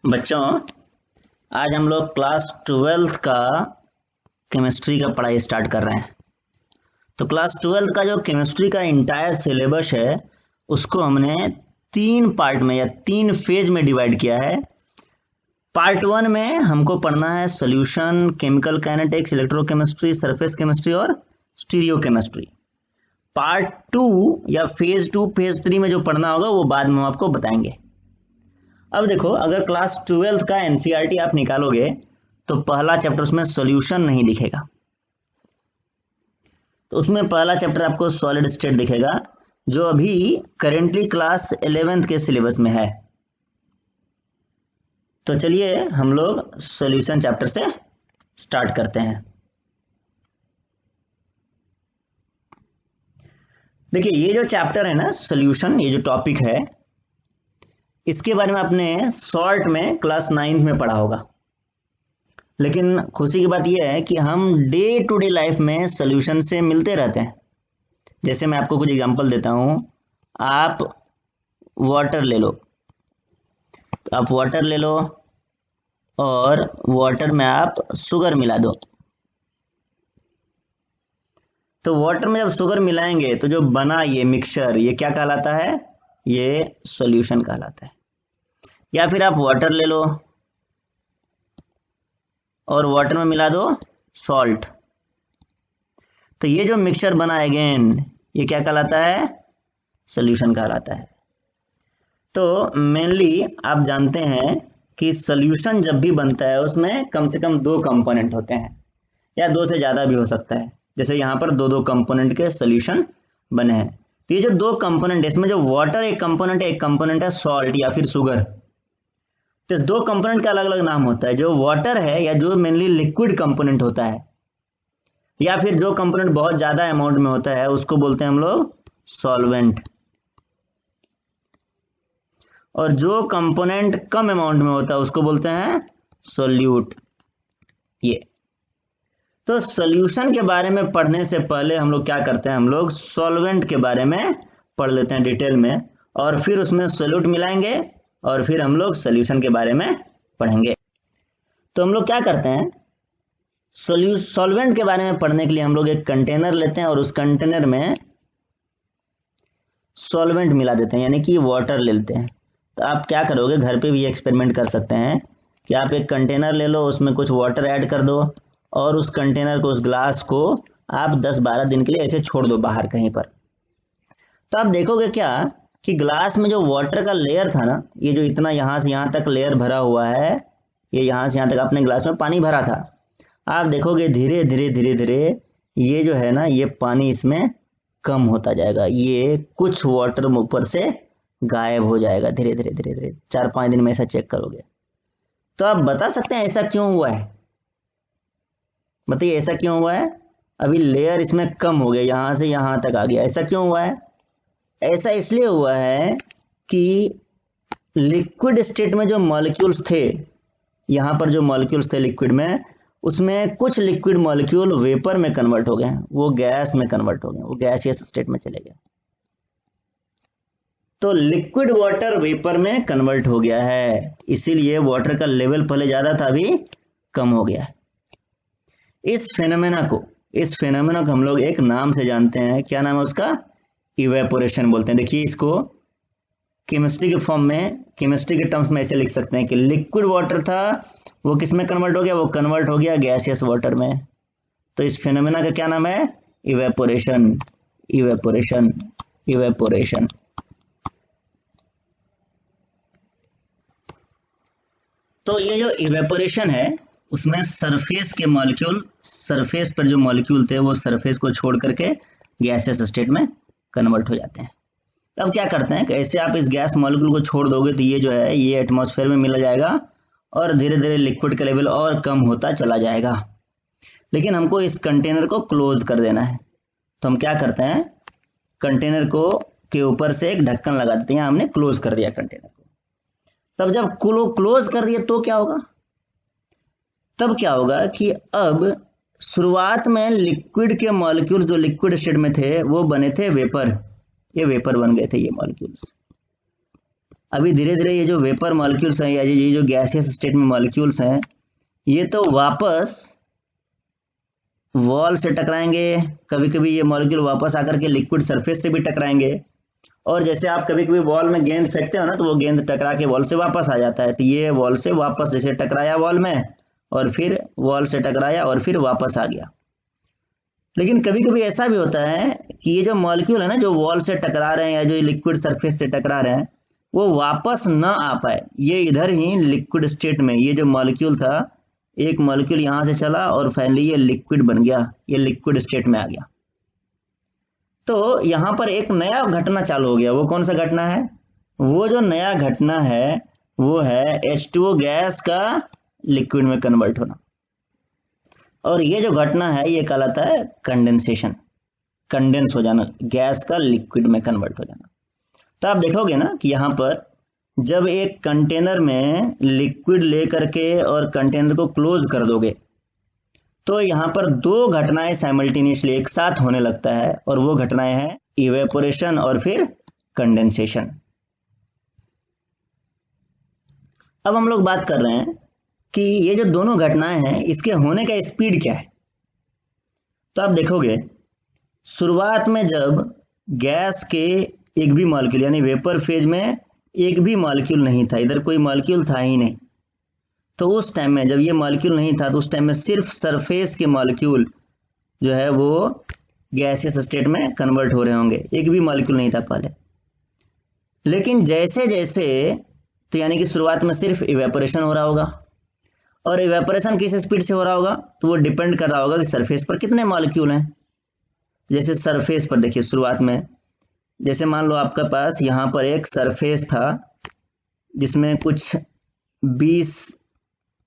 बच्चों, आज हम लोग क्लास 12th का केमिस्ट्री का पढ़ाई स्टार्ट कर रहे हैं। तो क्लास 12th का जो केमिस्ट्री का इंटायर सिलेबस है उसको हमने 3 पार्ट में या 3 फेज में डिवाइड किया है। पार्ट 1 में हमको पढ़ना है solution, chemical kinetics, electrochemistry, surface chemistry और स्टीरियो केमिस्ट्री। पार्ट 2 या फेज 2, फेज 3 में जो पढ़ना होगा वो बाद में हम आपको बताएंगे। अब देखो, अगर क्लास 12th का एनसीईआरटी आप निकालोगे तो पहला चैप्टर उसमें सॉल्यूशन नहीं दिखेगा। तो उसमें पहला चैप्टर आपको सॉलिड स्टेट दिखेगा, जो अभी करेंटली क्लास 11th के सिलेबस में है। तो चलिए हम लोग सॉल्यूशन चैप्टर से स्टार्ट करते हैं। देखिए, ये जो चैप्टर है ना सॉल्यूशन, ये जो टॉपिक है, इसके बारे में आपने शॉर्ट में क्लास 9th में पढ़ा होगा। लेकिन खुशी की बात यह है कि हम डे टू डे लाइफ में सॉल्यूशन से मिलते रहते हैं। जैसे मैं आपको कुछ एग्जांपल देता हूँ। आप वाटर ले लो, तो आप वाटर ले लो और वाटर में आप शुगर मिला दो। तो वाटर में जब शुगर मिलाएंगे तो जो बना ये मिक्सचर, ये क्या कहलाता है? ये सॉल्यूशन कहलाता है। या फिर आप वाटर ले लो और वाटर में मिला दो सॉल्ट, तो ये जो मिक्सचर बना अगेन, ये क्या कहलाता है? सॉल्यूशन कहलाता है। तो मेनली आप जानते हैं कि सॉल्यूशन जब भी बनता है उसमें कम से कम 2 कंपोनेंट होते हैं, या 2 से ज़्यादा भी हो सकता है। जैसे यहाँ पर 2 कंपोनेंट के सॉल्यूशन बने हैं। तो ये जो 2 कंपोनेंट है, इसमें जो वाटर एक कंपोनेंट है, एक कंपोनेंट है सॉल्ट या फिर शुगर। तो इस 2 कंपोनेंट का अलग अलग नाम होता है। जो वाटर है या जो मेनली लिक्विड कंपोनेंट होता है, या फिर जो कंपोनेंट बहुत ज़्यादा अमाउंट में होता है, उसको बोलते हैं हम लोग सॉल्वेंट। और जो कंपोनेंट कम अमाउंट में होता है उसको बोलते हैं सोल्यूट। ये तो सॉल्यूशन के बारे में पढ़ने से पहले हम लोग क्या करते हैं, हम लोग सॉल्वेंट के बारे में पढ़ लेते हैं डिटेल में, और फिर उसमें सोल्यूट मिलाएंगे और फिर हम लोग सॉल्यूशन के बारे में पढ़ेंगे। तो हम लोग क्या करते हैं, सॉल्वेंट के बारे में पढ़ने के लिए हम लोग एक कंटेनर लेते हैं और उस कंटेनर में सॉल्वेंट मिला देते हैं, यानी कि वाटर ले लेते हैं। तो आप क्या करोगे, घर पे भी एक्सपेरिमेंट कर सकते हैं कि आप एक कंटेनर ले लो, उसमें कुछ वाटर ऐड कर दो और उस कंटेनर को, उस ग्लास को आप 10-12 दिन के लिए ऐसे छोड़ दो बाहर कहीं पर। तो आप देखोगे क्या कि ग्लास में जो वाटर का लेयर था ना, ये जो इतना यहाँ से यहाँ तक लेयर भरा हुआ है, ये यहाँ से यहाँ तक अपने ग्लास में पानी भरा था। आप देखोगे धीरे धीरे धीरे धीरे ये जो है ना, ये पानी इसमें कम होता जाएगा। ये कुछ वाटर ऊपर से गायब हो जाएगा धीरे धीरे धीरे धीरे। 4-5 दिन में ऐसा चेक करोगे। तो आप बता सकते हैं ऐसा क्यों हुआ है? बताइए ऐसा क्यों हुआ है? अभी लेयर इसमें कम हो गया, यहाँ से यहाँ तक आ गया। ऐसा क्यों हुआ है? ऐसा इसलिए हुआ है कि लिक्विड स्टेट में जो मॉलिक्यूल्स थे, यहाँ पर जो मॉलिक्यूल्स थे लिक्विड में, उसमें कुछ लिक्विड मॉलिक्यूल वेपर में कन्वर्ट हो गए, वो गैस में कन्वर्ट हो गए, वो गैसियस स्टेट में चले गए। तो लिक्विड वाटर वेपर में कन्वर्ट हो गया है, इसीलिए वाटर का लेवल पहले ज्यादा था, अभी कम हो गया है। इस फेनोमेना को हम लोग एक नाम से जानते हैं। क्या नाम है उसका? इवेपोरेशन बोलते हैं। देखिए, इसको केमिस्ट्री के फॉर्म में, केमिस्ट्री के टर्म्स में ऐसे लिख सकते हैं कि लिक्विड वाटर था, वो किस में कन्वर्ट हो गया? वो कन्वर्ट हो गया गैसियस वाटर में। तो इस फेनोमेना का क्या नाम है? इवेपोरेशन। Evaporation, evaporation. तो ये जो इवेपोरेशन है, उसमें सरफेस के मॉलिक्यूल, सरफेस पर जो मॉलिक्यूल थे वो सरफेस को छोड़ करके गैसियस स्टेट में कन्वर्ट हो जाते हैं। तब क्या करते हैं कि ऐसे आप इस गैस मॉलिक्यूल को छोड़ दोगे तो ये जो है ये एटमॉस्फेयर में मिल जाएगा और धीरे धीरे लिक्विड का लेवल और कम होता चला जाएगा। लेकिन हमको इस कंटेनर को क्लोज कर देना है। तो हम क्या करते हैं, कंटेनर को के ऊपर से एक ढक्कन लगा देते हैं। हमने क्लोज कर दिया कंटेनर को। तब जब क्लोज कर दिया तो क्या होगा? तब क्या होगा कि अब शुरुआत में लिक्विड के मॉलिक्यूल जो लिक्विड स्टेट में थे वो बने थे वेपर। ये वेपर बन गए थे ये मॉलिक्यूल्स। अभी धीरे धीरे ये जो वेपर मॉलिक्यूल्स हैं या ये जो गैसियस स्टेट में मॉलिक्यूल्स हैं, ये तो वापस वॉल से टकराएंगे, कभी कभी ये मॉलिक्यूल वापस आकर के लिक्विड सरफेस से भी टकराएंगे। और जैसे आप कभी कभी वॉल में गेंद फेंकते हो ना, तो वो गेंद टकरा के वॉल से वापस आ जाता है। तो ये वॉल से वापस जैसे टकराया वॉल में, और फिर वॉल से टकराया और फिर वापस आ गया। लेकिन कभी कभी ऐसा भी होता है कि ये जो मॉलिक्यूल है ना, जो वॉल से टकरा रहे हैं या जो लिक्विड सरफेस से टकरा रहे हैं, वो वापस न आ पाए। ये इधर ही लिक्विड स्टेट में ये जो मॉलिक्यूल था, एक मॉलिक्यूल यहाँ से चला और फाइनली ये लिक्विड बन गया, ये लिक्विड स्टेट में आ गया। तो यहाँ पर एक नया घटना चालू हो गया। वो कौन सा घटना है? वो जो नया घटना है वो है H2O गैस का लिक्विड में कन्वर्ट होना। और ये जो घटना है ये कहलाता है कंडेंसेशन, कंडेंस हो जाना, गैस का लिक्विड में कन्वर्ट हो जाना। तो आप देखोगे ना कि यहाँ पर जब एक कंटेनर में लिक्विड लेकर के और कंटेनर को क्लोज कर दोगे, तो यहाँ पर दो घटनाएं साइमल्टेनियसली एक साथ होने लगता है, और वो घटनाएं हैं इवेपोरेशन और फिर कंडेंसेशन। अब हम लोग बात कर रहे हैं कि ये जो दोनों घटनाएं हैं इसके होने का स्पीड क्या है। तो आप देखोगे शुरुआत में जब गैस के एक भी मॉलिक्यूल यानी वेपर फेज में एक भी मॉलिक्यूल नहीं था, इधर कोई मॉलिक्यूल था ही नहीं, तो उस टाइम में जब ये मॉलिक्यूल नहीं था तो उस टाइम में सिर्फ सरफेस के मॉलिक्यूल जो है वो गैसियस स्टेट में कन्वर्ट हो रहे होंगे, एक भी मॉलिक्यूल नहीं था पहले। लेकिन जैसे जैसे तो यानी कि शुरुआत में सिर्फ इवेपोरेशन हो रहा होगा, और इवेपोरेशन किस स्पीड से हो रहा होगा तो वो डिपेंड कर रहा होगा कि सरफेस पर कितने मॉलिक्यूल हैं। जैसे सरफेस पर देखिए, शुरुआत में जैसे मान लो आपका पास यहाँ पर एक सरफेस था जिसमें कुछ 20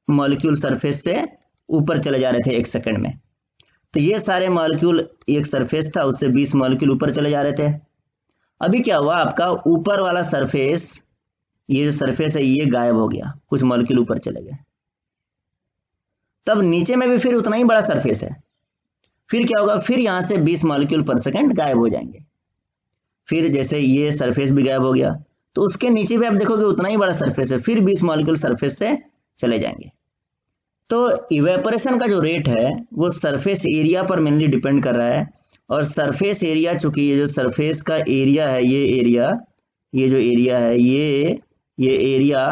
मॉलिक्यूल सरफेस से ऊपर चले जा रहे थे एक सेकंड में। तो ये सारे मॉलिक्यूल, एक सरफेस था उससे 20 मॉलिक्यूल ऊपर चले जा रहे थे। अभी क्या हुआ, आपका ऊपर वाला सरफेस, ये जो सरफेस है ये गायब हो गया, कुछ मॉलिक्यूल ऊपर चले गए। तब नीचे में भी फिर उतना ही बड़ा सरफेस है, फिर क्या होगा, फिर यहाँ से 20 मॉलिक्यूल पर सेकंड गायब हो जाएंगे। फिर जैसे ये सरफेस भी गायब हो गया तो उसके नीचे भी आप देखोगे उतना ही बड़ा सरफेस है, फिर 20 मॉलिक्यूल सरफेस से चले जाएंगे। तो इवेपोरेशन का जो रेट है वो सरफेस एरिया पर मेनली डिपेंड कर रहा है। और सरफेस एरिया, चूंकि ये जो सरफेस का एरिया है, ये एरिया, ये जो एरिया है ये एरिया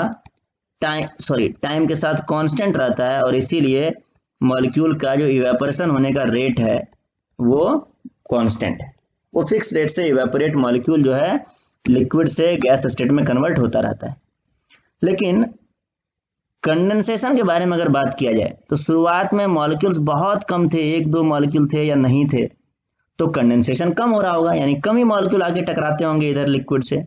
टाइम के साथ कांस्टेंट रहता है, और इसीलिए मॉलिक्यूल का जो इवेपोरेशन होने का रेट है वो कांस्टेंट है, वो फिक्स रेट से इवेपोरेट मॉलिक्यूल जो है लिक्विड से गैस स्टेट में कन्वर्ट होता रहता है। लेकिन कंडेंसेशन के बारे में अगर बात किया जाए तो शुरुआत में मॉलिक्यूल्स बहुत कम थे, एक दो मॉलिक्यूल थे या नहीं थे, तो कंडेंसेशन कम हो रहा होगा, यानी कम ही मॉलिक्यूल आके टकराते होंगे इधर लिक्विड से।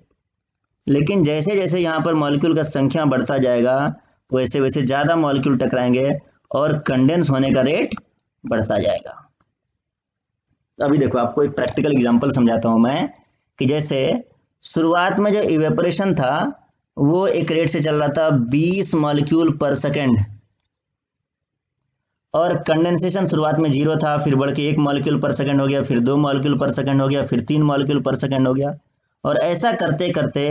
लेकिन जैसे जैसे यहाँ पर मॉलिक्यूल का संख्या बढ़ता जाएगा वैसे वैसे ज़्यादा मॉलिक्यूल टकराएंगे और कंडेंस होने का रेट बढ़ता जाएगा। तो अभी देखो आपको एक प्रैक्टिकल एग्जांपल समझाता हूँ मैं, कि जैसे शुरुआत में जो इवेपोरेशन था वो एक रेट से चल रहा था 20 मॉलिक्यूल पर सेकेंड, और कंडेंसेशन शुरुआत में 0 था, फिर बढ़ के 1 मॉलिक्यूल पर सेकेंड हो गया, फिर 2 मॉलिक्यूल पर सेकेंड हो गया, फिर 3 मॉलिक्यूल पर सेकेंड हो गया। और ऐसा करते करते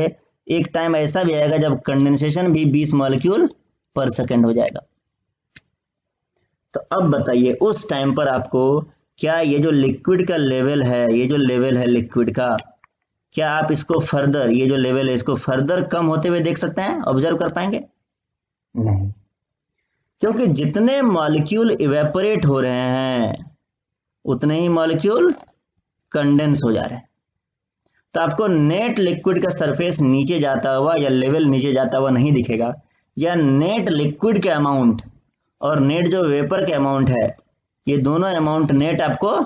एक टाइम ऐसा भी आएगा जब कंडेंसेशन भी 20 मॉलिक्यूल पर सेकेंड हो जाएगा। तो अब बताइए उस टाइम पर आपको क्या ये जो लिक्विड का लेवल है, ये जो लेवल है लिक्विड का, क्या आप इसको फर्दर, ये जो लेवल है इसको फर्दर कम होते हुए देख सकते हैं, ऑब्जर्व कर पाएंगे? नहीं, क्योंकि जितने मॉलिक्यूल इवेपोरेट हो रहे हैं उतने ही मॉलिक्यूल कंडेंस हो जा रहे हैं। तो आपको नेट लिक्विड का सरफेस नीचे जाता हुआ या लेवल नीचे जाता हुआ नहीं दिखेगा, या नेट लिक्विड के अमाउंट और नेट जो वेपर के अमाउंट है, ये दोनों अमाउंट नेट आपको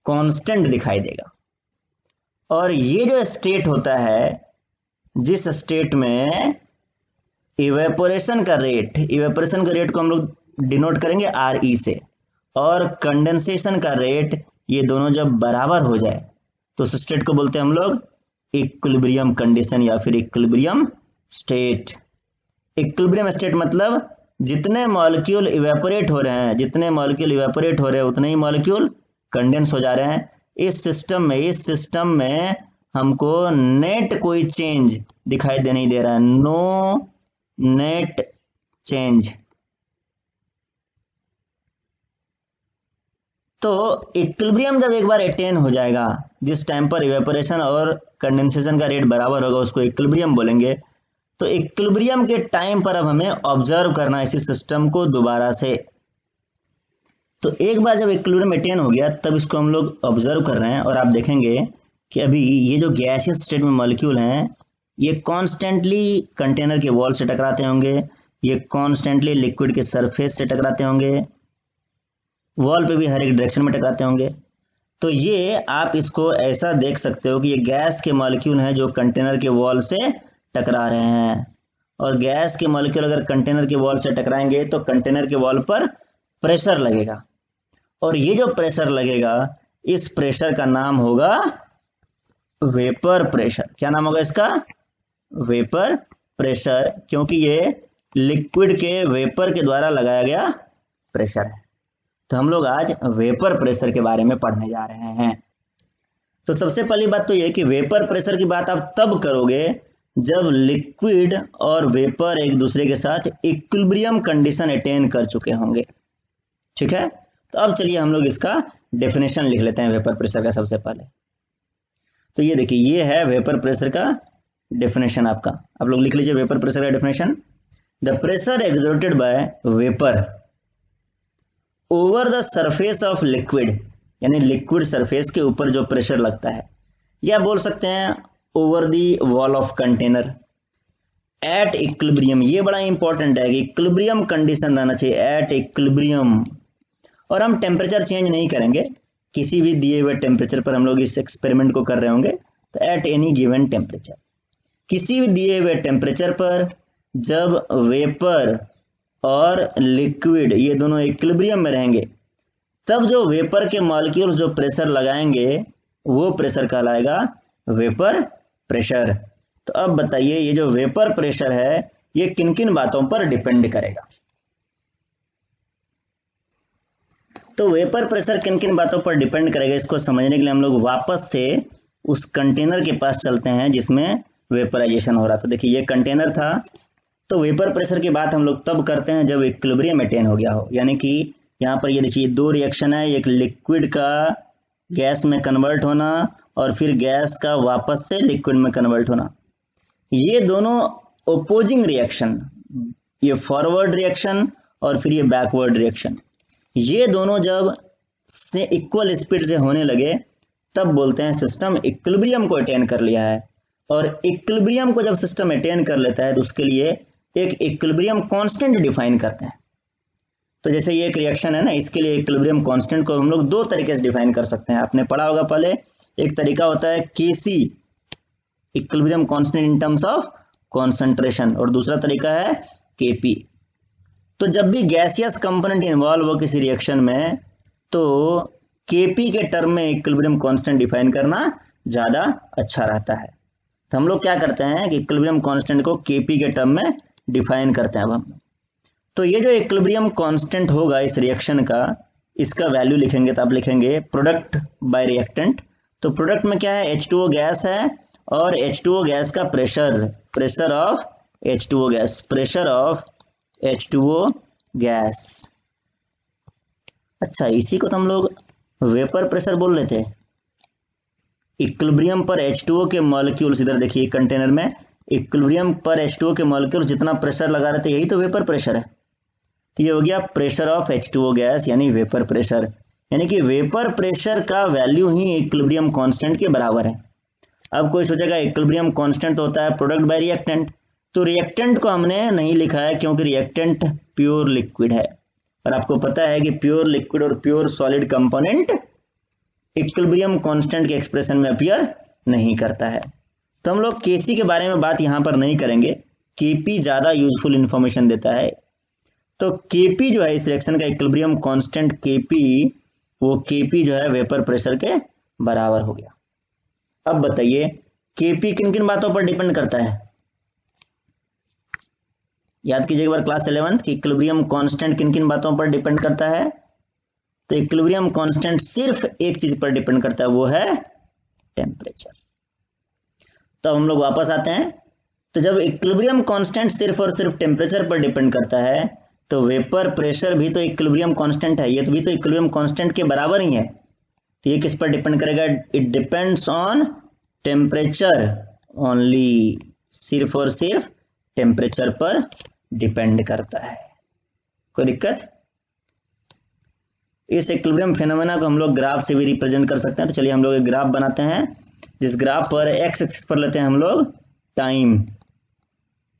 कांस्टेंट दिखाई देगा। और ये जो स्टेट होता है, जिस स्टेट में इवेपोरेशन का रेट को हम लोग डिनोट करेंगे RE से, और कंडेंसेशन का रेट, ये दोनों जब बराबर हो जाए तो उस स्टेट को बोलते हैं हम लोग इक्विलिब्रियम कंडीशन या फिर इक्विलिब्रियम स्टेट। इक्विलिब्रियम स्टेट मतलब जितने मॉलिक्यूल इवेपोरेट हो रहे हैं उतने ही मॉलिक्यूल कंडेंस हो जा रहे हैं। इस सिस्टम में हमको नेट कोई चेंज दिखाई दे नहीं दे रहा है, नो नेट चेंज। तो इक्विलिब्रियम जब एक बार अटेन हो जाएगा, जिस टाइम पर इवेपोरेशन और कंडेंसेशन का रेट बराबर होगा उसको इक्विलिब्रियम बोलेंगे। तो इक्विलिब्रियम के टाइम पर अब हमें ऑब्जर्व करना है इसी सिस्टम को दोबारा से। तो एक बार जब इक्विलिब्रियम अटेन हो गया तब इसको हम लोग ऑब्जर्व कर रहे हैं, और आप देखेंगे कि अभी ये जो गैसियस स्टेट में मॉलिक्यूल हैं ये कॉन्स्टेंटली कंटेनर के वॉल से टकराते होंगे, ये कॉन्स्टेंटली लिक्विड के सरफेस से टकराते होंगे, वॉल पे भी हर एक डायरेक्शन में टकराते होंगे। तो ये आप इसको ऐसा देख सकते हो कि ये गैस के मॉलिक्यूल हैं जो कंटेनर के वॉल से टकरा रहे हैं, और गैस के मॉलिक्यूल अगर कंटेनर के वॉल से टकराएंगे तो कंटेनर के वॉल पर प्रेशर लगेगा, और ये जो प्रेशर लगेगा इस प्रेशर का नाम होगा वेपर प्रेशर। क्या नाम होगा इसका? वेपर प्रेशर, क्योंकि ये लिक्विड के वेपर के द्वारा लगाया गया प्रेशर है। तो हम लोग आज वेपर प्रेशर के बारे में पढ़ने जा रहे हैं। तो सबसे पहली बात तो यह कि वेपर प्रेशर की बात आप तब करोगे जब लिक्विड और वेपर एक दूसरे के साथ इक्विलिब्रियम कंडीशन अटेन कर चुके होंगे। ठीक है, तो अब चलिए हम लोग इसका डेफिनेशन लिख लेते हैं वेपर प्रेशर का सबसे पहले। तो ये देखिए, ये है वेपर प्रेशर का डेफिनेशन आपका। आप लोग लिख लीजिए वेपर प्रेशर का definition. The pressure exerted by vapour over the surface of liquid, यानी लिक्विड सरफेस के ऊपर जो प्रेशर लगता है, या बोल सकते हैं over the wall of container at equilibrium. ये बड़ा इंपॉर्टेंट है कि इक्विलिब्रियम कंडीशन रहना चाहिए, एट इक्विलिब्रियम। और हम टेम्परेचर चेंज नहीं करेंगे, किसी भी दिए हुए टेम्परेचर पर हम लोग इस एक्सपेरिमेंट को कर रहे होंगे। तो एट एनी गिवन टेम्परेचर, किसी भी दिए हुए टेम्परेचर पर जब वेपर और लिक्विड ये दोनों इक्विलिब्रियम में रहेंगे, तब जो वेपर के मॉलिक्यूल्स जो प्रेशर लगाएंगे वो प्रेशर कहलाएगा वेपर प्रेशर। तो अब बताइए, ये जो वेपर प्रेशर है ये किन किन बातों पर डिपेंड करेगा? तो वेपर प्रेशर किन किन बातों पर डिपेंड करेगा, इसको समझने के लिए हम लोग वापस से उस कंटेनर के पास चलते हैं जिसमें वेपराइजेशन हो रहा था। देखिए, ये कंटेनर था। तो वेपर प्रेशर की बात हम लोग तब करते हैं जब इक्विलिब्रियम अटेन हो गया हो, यानी कि यहाँ पर ये देखिए दो रिएक्शन है, एक लिक्विड का गैस में कन्वर्ट होना और फिर गैस का वापस से लिक्विड में कन्वर्ट होना। ये दोनों ओपोजिंग रिएक्शन, ये फॉरवर्ड रिएक्शन और फिर ये बैकवर्ड रिएक्शन, ये दोनों जब से इक्वल स्पीड से होने लगे तब बोलते हैं सिस्टम इक्विलिब्रियम को अटेन कर लिया है। और इक्विलिब्रियम को जब सिस्टम अटेन कर लेता है तो उसके लिए एक इक्विलिब्रियम कांस्टेंट डिफाइन करते हैं। तो जैसे ये एक रिएक्शन है ना, इसके लिए इक्विलिब्रियम कांस्टेंट को हम लोग दो तरीके से डिफाइन कर सकते हैं। आपने पढ़ा होगा पहले, एक तरीका होता है K C, equilibrium constant in terms of concentration, और दूसरा तरीका है केपी। तो जब भी गैसियस कंपोनेंट इन्वॉल्व हो किसी रिएक्शन में तो केपी के टर्म में इक्विलिब्रियम कांस्टेंट डिफाइन करना ज़्यादा अच्छा रहता है। तो हम लोग क्या करते हैं कि इक्विलिब्रियम कांस्टेंट को केपी के टर्म में डिफाइन करते हैं। अब हम तो ये जो इक्विलिब्रियम कांस्टेंट होगा इस रिएक्शन का, इसका वैल्यू लिखेंगे तो आप लिखेंगे प्रोडक्ट बाय रिएक्टेंट। तो प्रोडक्ट में क्या है, H2O गैस है, और H2O गैस का pressure, pressure of H2O gas, pressure of H2O gas. अच्छा, इसी को तो हम लोग वेपर प्रेशर बोल रहे थे। इक्विलिब्रियम पर H2O के मॉलिक्यूल्स, इधर देखिए कंटेनर में इक्विलिब्रियम पर H2O के मॉलिक्यूल जितना प्रेशर लगा रहे थे यही तो वेपर प्रेशर है। तो ये हो गया प्रेशर ऑफ H2O गैस, यानी वेपर प्रेशर। यानी कि वेपर प्रेशर का वैल्यू ही इक्विलिब्रियम कांस्टेंट के बराबर है। अब कोई सोचेगा इक्विलिब्रियम कांस्टेंट होता है प्रोडक्ट बाय रिएक्टेंट, तो रिएक्टेंट को हमने नहीं लिखा है क्योंकि रिएक्टेंट प्योर लिक्विड है, और आपको पता है कि प्योर लिक्विड और pure solid component equilibrium constant के एक्सप्रेशन में अपीयर नहीं करता है। तो हम लोग केसी के बारे में बात यहाँ पर नहीं करेंगे, केपी ज़्यादा यूजफुल इंफॉर्मेशन देता है। तो केपी जो है इस रिएक्शन का इक्विलिब्रियम कांस्टेंट केपी, वो केपी जो है वेपर प्रेशर के बराबर हो गया। अब बताइए केपी किन किन बातों पर डिपेंड करता है? याद कीजिए एक बार क्लास 11th कि इक्विलिब्रियम कांस्टेंट किन किन बातों पर डिपेंड करता है। तो इक्विलिब्रियम कांस्टेंट सिर्फ एक चीज पर डिपेंड करता है, वो है टेम्परेचर। तो हम लोग वापस आते हैं। तो जब इक्विलिब्रियम कांस्टेंट सिर्फ और सिर्फ टेम्परेचर पर डिपेंड करता है तो वेपर प्रेशर भी तो इक्विलिब्रियम कांस्टेंट है, ये तो भी तो इक्विलिब्रियम कांस्टेंट के बराबर ही है। तो ये किस पर डिपेंड करेगा? It depends on temperature only, सिर्फ और सिर्फ टेम्परेचर पर डिपेंड करता है। कोई दिक्कत? इस इक्विलिब्रियम फिनोमेना को हम लोग ग्राफ से भी रिप्रेजेंट कर सकते हैं। तो चलिए हम लोग एक ग्राफ बनाते हैं, जिस ग्राफ पर एक्स एक्सिस पर लेते हैं हम लोग टाइम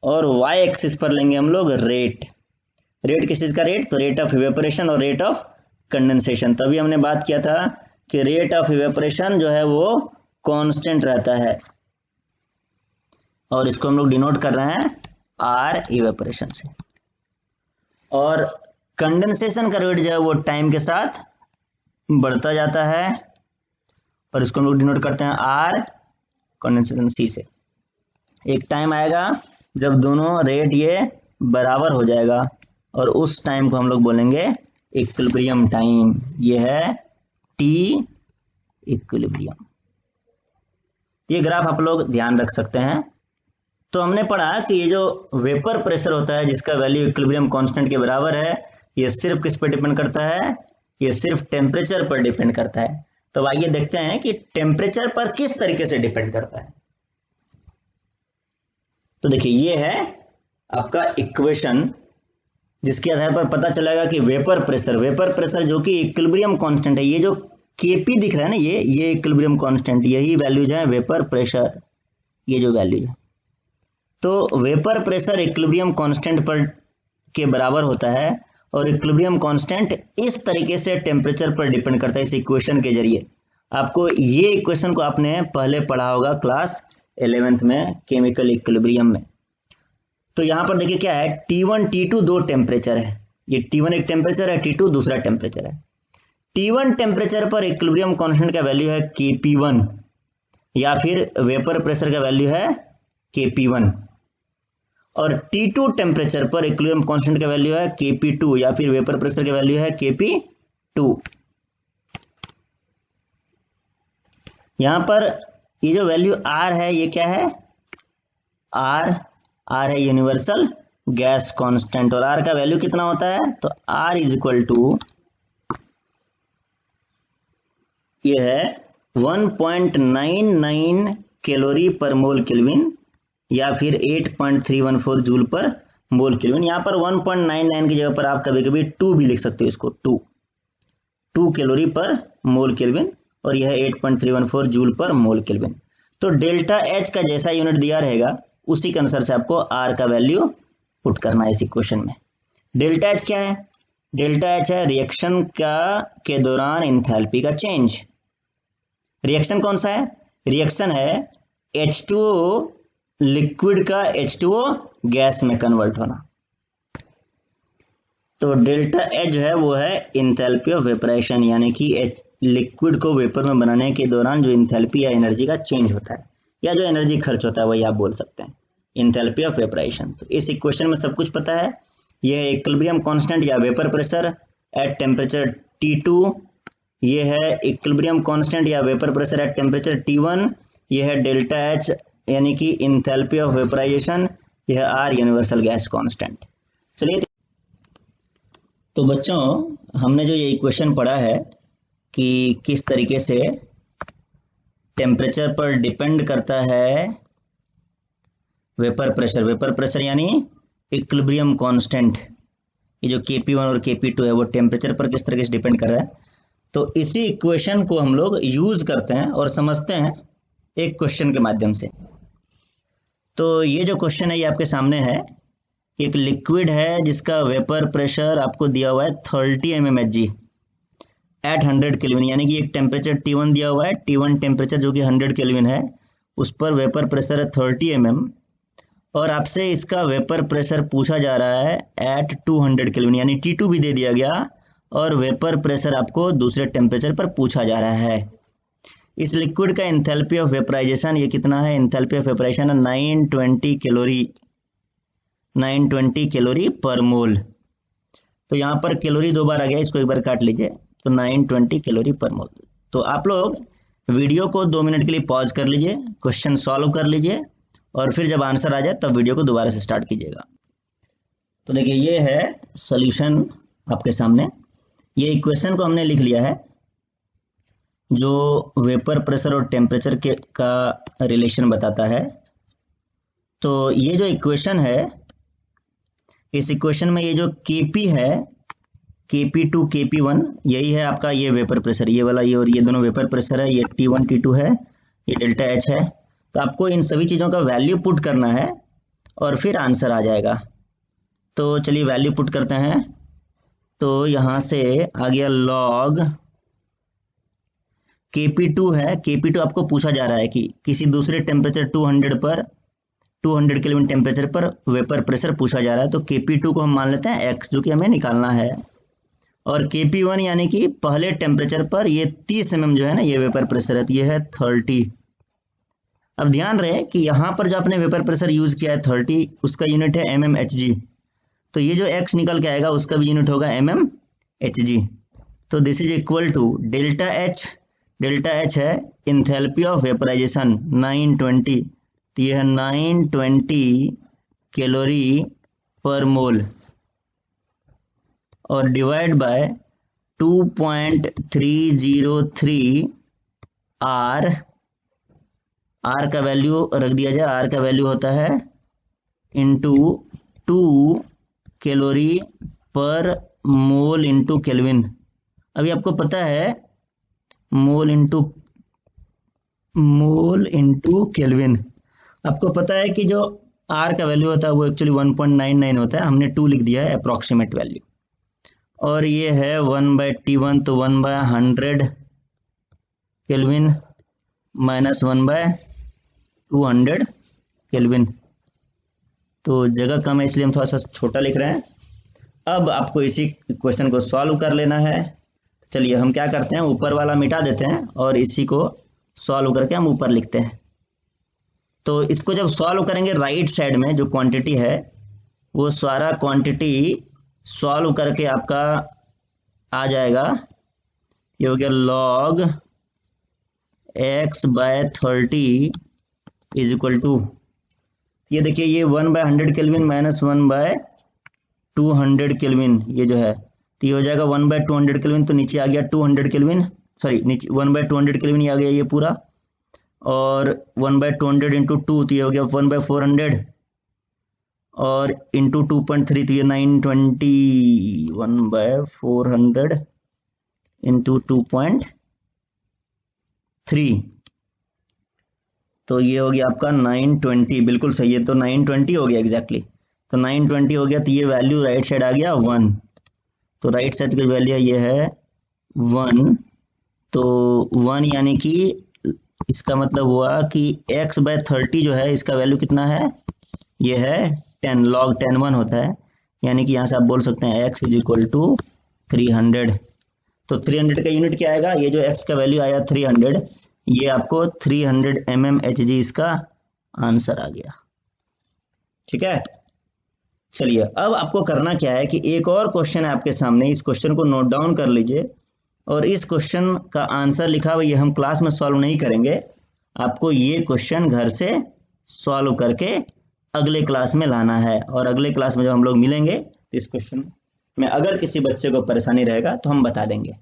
और वाई एक्सिस पर लेंगे हम लोग रेट। रेट किस चीज का रेट? तो रेट ऑफ इवेपोरेशन और रेट ऑफ कंडेंसेशन। तभी हमने बात किया था कि रेट ऑफ इवेपोरेशन जो है वो कांस्टेंट रहता है और इसको हम लोग डिनोट कर रहे हैं आर इवेपोरेशन से, और कंडेंसेशन का रेट जो है वो टाइम के साथ बढ़ता जाता है और इसको हम लोग डिनोट करते हैं आर कंडेंसेशन सी से। एक टाइम आएगा जब दोनों रेट ये बराबर हो जाएगा और उस टाइम को हम लोग बोलेंगे इक्विलिब्रियम टाइम। ये है टी इक्विलिब्रियम। ये ग्राफ आप लोग ध्यान रख सकते हैं। तो हमने पढ़ा कि ये जो वेपर प्रेशर होता है जिसका वैल्यू इक्विलिब्रियम कांस्टेंट के बराबर है, ये सिर्फ किस पर डिपेंड करता है? ये सिर्फ टेम्परेचर पर डिपेंड करता है। तो आइए देखते हैं कि टेम्परेचर पर किस तरीके से डिपेंड करता है। तो देखिए ये है आपका इक्वेशन, जिसके आधार पर पता चलेगा कि वेपर प्रेशर जो कि इक्विलिब्रियम कांस्टेंट है, ये जो Kp दिख रहा है ना, ये इक्विलिब्रियम कांस्टेंट, यही वैल्यूज है वेपर प्रेशर, ये जो वैल्यूज है। तो वेपर प्रेशर इक्विलिब्रियम कांस्टेंट पर के बराबर होता है और इक्विलिब्रियम कांस्टेंट इस तरीके से टेम्परेचर पर डिपेंड करता है इस इक्वेशन के जरिए। आपको ये इक्वेशन को आपने पहले पढ़ा होगा क्लास 11th में केमिकल इक्विलिब्रियम में। तो यहां पर देखिए क्या है, T1 T2 दो टेम्परेचर है। ये T1 एक टेम्परेचर है, T2 दूसरा टेम्परेचर है। T1 टेम्परेचर पर इक्विलिब्रियम कांस्टेंट का वैल्यू है Kp1 या फिर वेपर प्रेशर का वैल्यू है Kp1, और T2 टेम्परेचर पर इक्विलिब्रियम कांस्टेंट का वैल्यू है Kp2 या फिर वेपर प्रेशर का वैल्यू है Kp2। यहां पर ये जो वैल्यू R है ये क्या है? R है यूनिवर्सल गैस कांस्टेंट, और R का वैल्यू कितना होता है? तो R इज इक्वल टू ये है 1.99 कैलोरी पर मोल केल्विन या फिर 8.314 जूल पर मोल केल्विन। यहां पर 1.99 की जगह पर आप कभी कभी 2 भी लिख सकते हो, इसको 2 कैलोरी पर मोल केल्विन, और यह 8.314 जूल पर मोल केल्विन। तो डेल्टा एच का जैसा यूनिट दिया रहेगा उसी के अनुसार से आपको आर का वैल्यू पुट करना है इस इक्वेशन में। डेल्टा एच क्या है? डेल्टा एच है रिएक्शन के दौरान एंथैल्पी का चेंज। रिएक्शन कौन सा है? रिएक्शन है H2O लिक्विड का H2O गैस में कन्वर्ट होना। तो डेल्टा एच जो है वो है एंथैल्पी ऑफ वेपराइजेशन, यानी कि लिक्विड को वेपर में बनाने के दौरान जो एंथैल्पी या एनर्जी का चेंज होता है या जो एनर्जी खर्च होता है वही आप बोल सकते हैं एंथैल्पी ऑफ वेपराइजेशन। तो इस इक्वेशन में सब कुछ पता है। यह है इक्विलिब्रियम कांस्टेंट या vapour pressure at temperature T2, ये है इक्विलिब्रियम कांस्टेंट या vapour pressure at temperature T1, ये है डेल्टा एच यानी कि एंथैल्पी ऑफ वेपराइजेशन, यह आर यूनिवर्सल गैस कांस्टेंट। चलिए, तो बच्चों हमने जो ये इक्वेशन पढ़ा है कि किस तरीके से टेम्परेचर पर डिपेंड करता है वेपर प्रेशर यानी इक्विलिब्रियम कांस्टेंट, ये जो Kp1 और Kp2 है वो टेम्परेचर पर किस तरीके से डिपेंड कर रहा है। तो इसी इक्वेशन को हम लोग यूज करते हैं और समझते हैं एक क्वेश्चन के माध्यम से। तो ये जो क्वेश्चन है ये आपके सामने है। एक लिक्विड है जिसका वेपर प्रेशर आपको दिया हुआ है 30 mmHg एट 100 केल्विन, यानी कि एक टेम्परेचर T1 दिया हुआ है, T1 टेम्परेचर जो कि 100 केल्विन है, उस पर वेपर प्रेशर है 30 mm, और आपसे इसका वेपर प्रेशर पूछा जा रहा है एट 200 केल्विन, यानी T2 भी दे दिया गया और वेपर प्रेशर आपको दूसरे टेम्परेचर पर पूछा जा रहा है। इस लिक्विड का एंथैल्पी ऑफ वेपराइजेशन ये कितना है? Enthalpy of vaporisation 920 calorie per मोल। तो यहाँ पर कैलोरी 2 बार आ गया, इसको एक बार काट लीजिए, तो 920 कैलोरी पर मोल। तो आप लोग वीडियो को 2 मिनट के लिए पॉज कर लीजिए, क्वेश्चन सॉल्व कर लीजिए और फिर जब आंसर आ जाए तब वीडियो को दोबारा से स्टार्ट कीजिएगा। तो देखिए ये है सॉल्यूशन आपके सामने। ये इक्वेशन को हमने लिख लिया है जो वेपर प्रेशर और टेम्परेचर के का रिलेशन बताता है। तो ये जो इक्वेशन है, इस इक्वेशन में ये जो Kp है, Kp2 Kp1, यही है आपका ये वेपर प्रेशर, ये वाला, ये और ये दोनों वेपर प्रेशर है। ये T1 T2 है, ये डेल्टा H है। तो आपको इन सभी चीज़ों का वैल्यू पुट करना है और फिर आंसर आ जाएगा। तो चलिए वैल्यू पुट करते हैं। तो यहाँ से आ गया लॉग Kp2 है। Kp2 आपको पूछा जा रहा है कि किसी दूसरे टेम्परेचर 200 केल्विन टेम्परेचर पर वेपर प्रेशर पूछा जा रहा है। तो Kp2 को हम मान लेते हैं x, जो कि हमें निकालना है। और Kp1 यानी कि पहले टेम्परेचर पर ये 30 mm जो है ना, ये वेपर प्रेशर है, तो ये है 30। अब ध्यान रहे कि यहाँ पर जो आपने वेपर प्रेशर यूज किया है 30, उसका यूनिट है mmHg। तो ये जो x निकल के आएगा उसका भी यूनिट होगा mmHg। तो this is equal to delta H है इंथैल्पी ऑफ वेपराइजेशन 920, तो ये है 920 कैलोरी पर मोल और डिवाइड बाय 2.303 R का वैल्यू रख दिया जाए। R का वैल्यू होता है into 2 calorie per mole into kelvin. अभी आपको पता है मोल इंटू केल्विन, आपको पता है कि जो R का वैल्यू होता है वो एक्चुअली 1.99 होता है, हमने 2 लिख दिया है अप्रॉक्सीमेट वैल्यू। और ये है 1/T1, तो 1/100 केल्विन माइनस 1/200 केल्विन। तो जगह कम है इसलिए हम थोड़ा सा छोटा लिख रहे हैं। अब आपको इसी क्वेश्चन को सॉल्व कर लेना है। चलिए हम क्या करते हैं, ऊपर वाला मिटा देते हैं और इसी को सॉल्व करके हम ऊपर लिखते हैं। तो इसको जब सॉल्व करेंगे, राइट साइड में जो क्वांटिटी है वो सारा क्वांटिटी सॉल्व करके आपका आ जाएगा। ये हो गया log x/30 is equal to, ये देखिए ये 1/100 केल्विन माइनस 1/200 केल्विन, ये जो है तो ये हो जाएगा 1/200 केल्विन। तो नीचे आ गया 200 केल्विन, सॉरी नीचे 1/200 केल्विन ये आ गया ये पूरा, और 1/200 इंटू 2 तो ये हो गया 1/400 और इंटू 2.3 तो ये 920, 1/400 इंटू 2.3 तो ये हो गया आपका 920, बिल्कुल सही है। तो 920 हो गया एग्जैक्टली। तो 920 हो गया, तो ये वैल्यू राइट साइड आ गया 1। तो राइट साइड की वैल्यू ये है 1। तो 1 यानी कि इसका मतलब हुआ कि x/30 जो है इसका वैल्यू कितना है, ये है 10, log 10 1 होता है। यानी कि यहाँ से आप बोल सकते हैं x इज इक्वल टू 300। तो 300 का यूनिट क्या आएगा, ये जो x का वैल्यू आया 300, ये आपको 300 mmHg इसका आंसर आ गया। ठीक है, चलिए अब आपको करना क्या है कि एक और क्वेश्चन है आपके सामने, इस क्वेश्चन को नोट डाउन कर लीजिए। और इस क्वेश्चन का आंसर लिखा हुआ ये हम क्लास में सॉल्व नहीं करेंगे, आपको ये क्वेश्चन घर से सॉल्व करके अगले क्लास में लाना है। और अगले क्लास में जब हम लोग मिलेंगे तो इस क्वेश्चन में अगर किसी बच्चे को परेशानी रहेगा तो हम बता देंगे।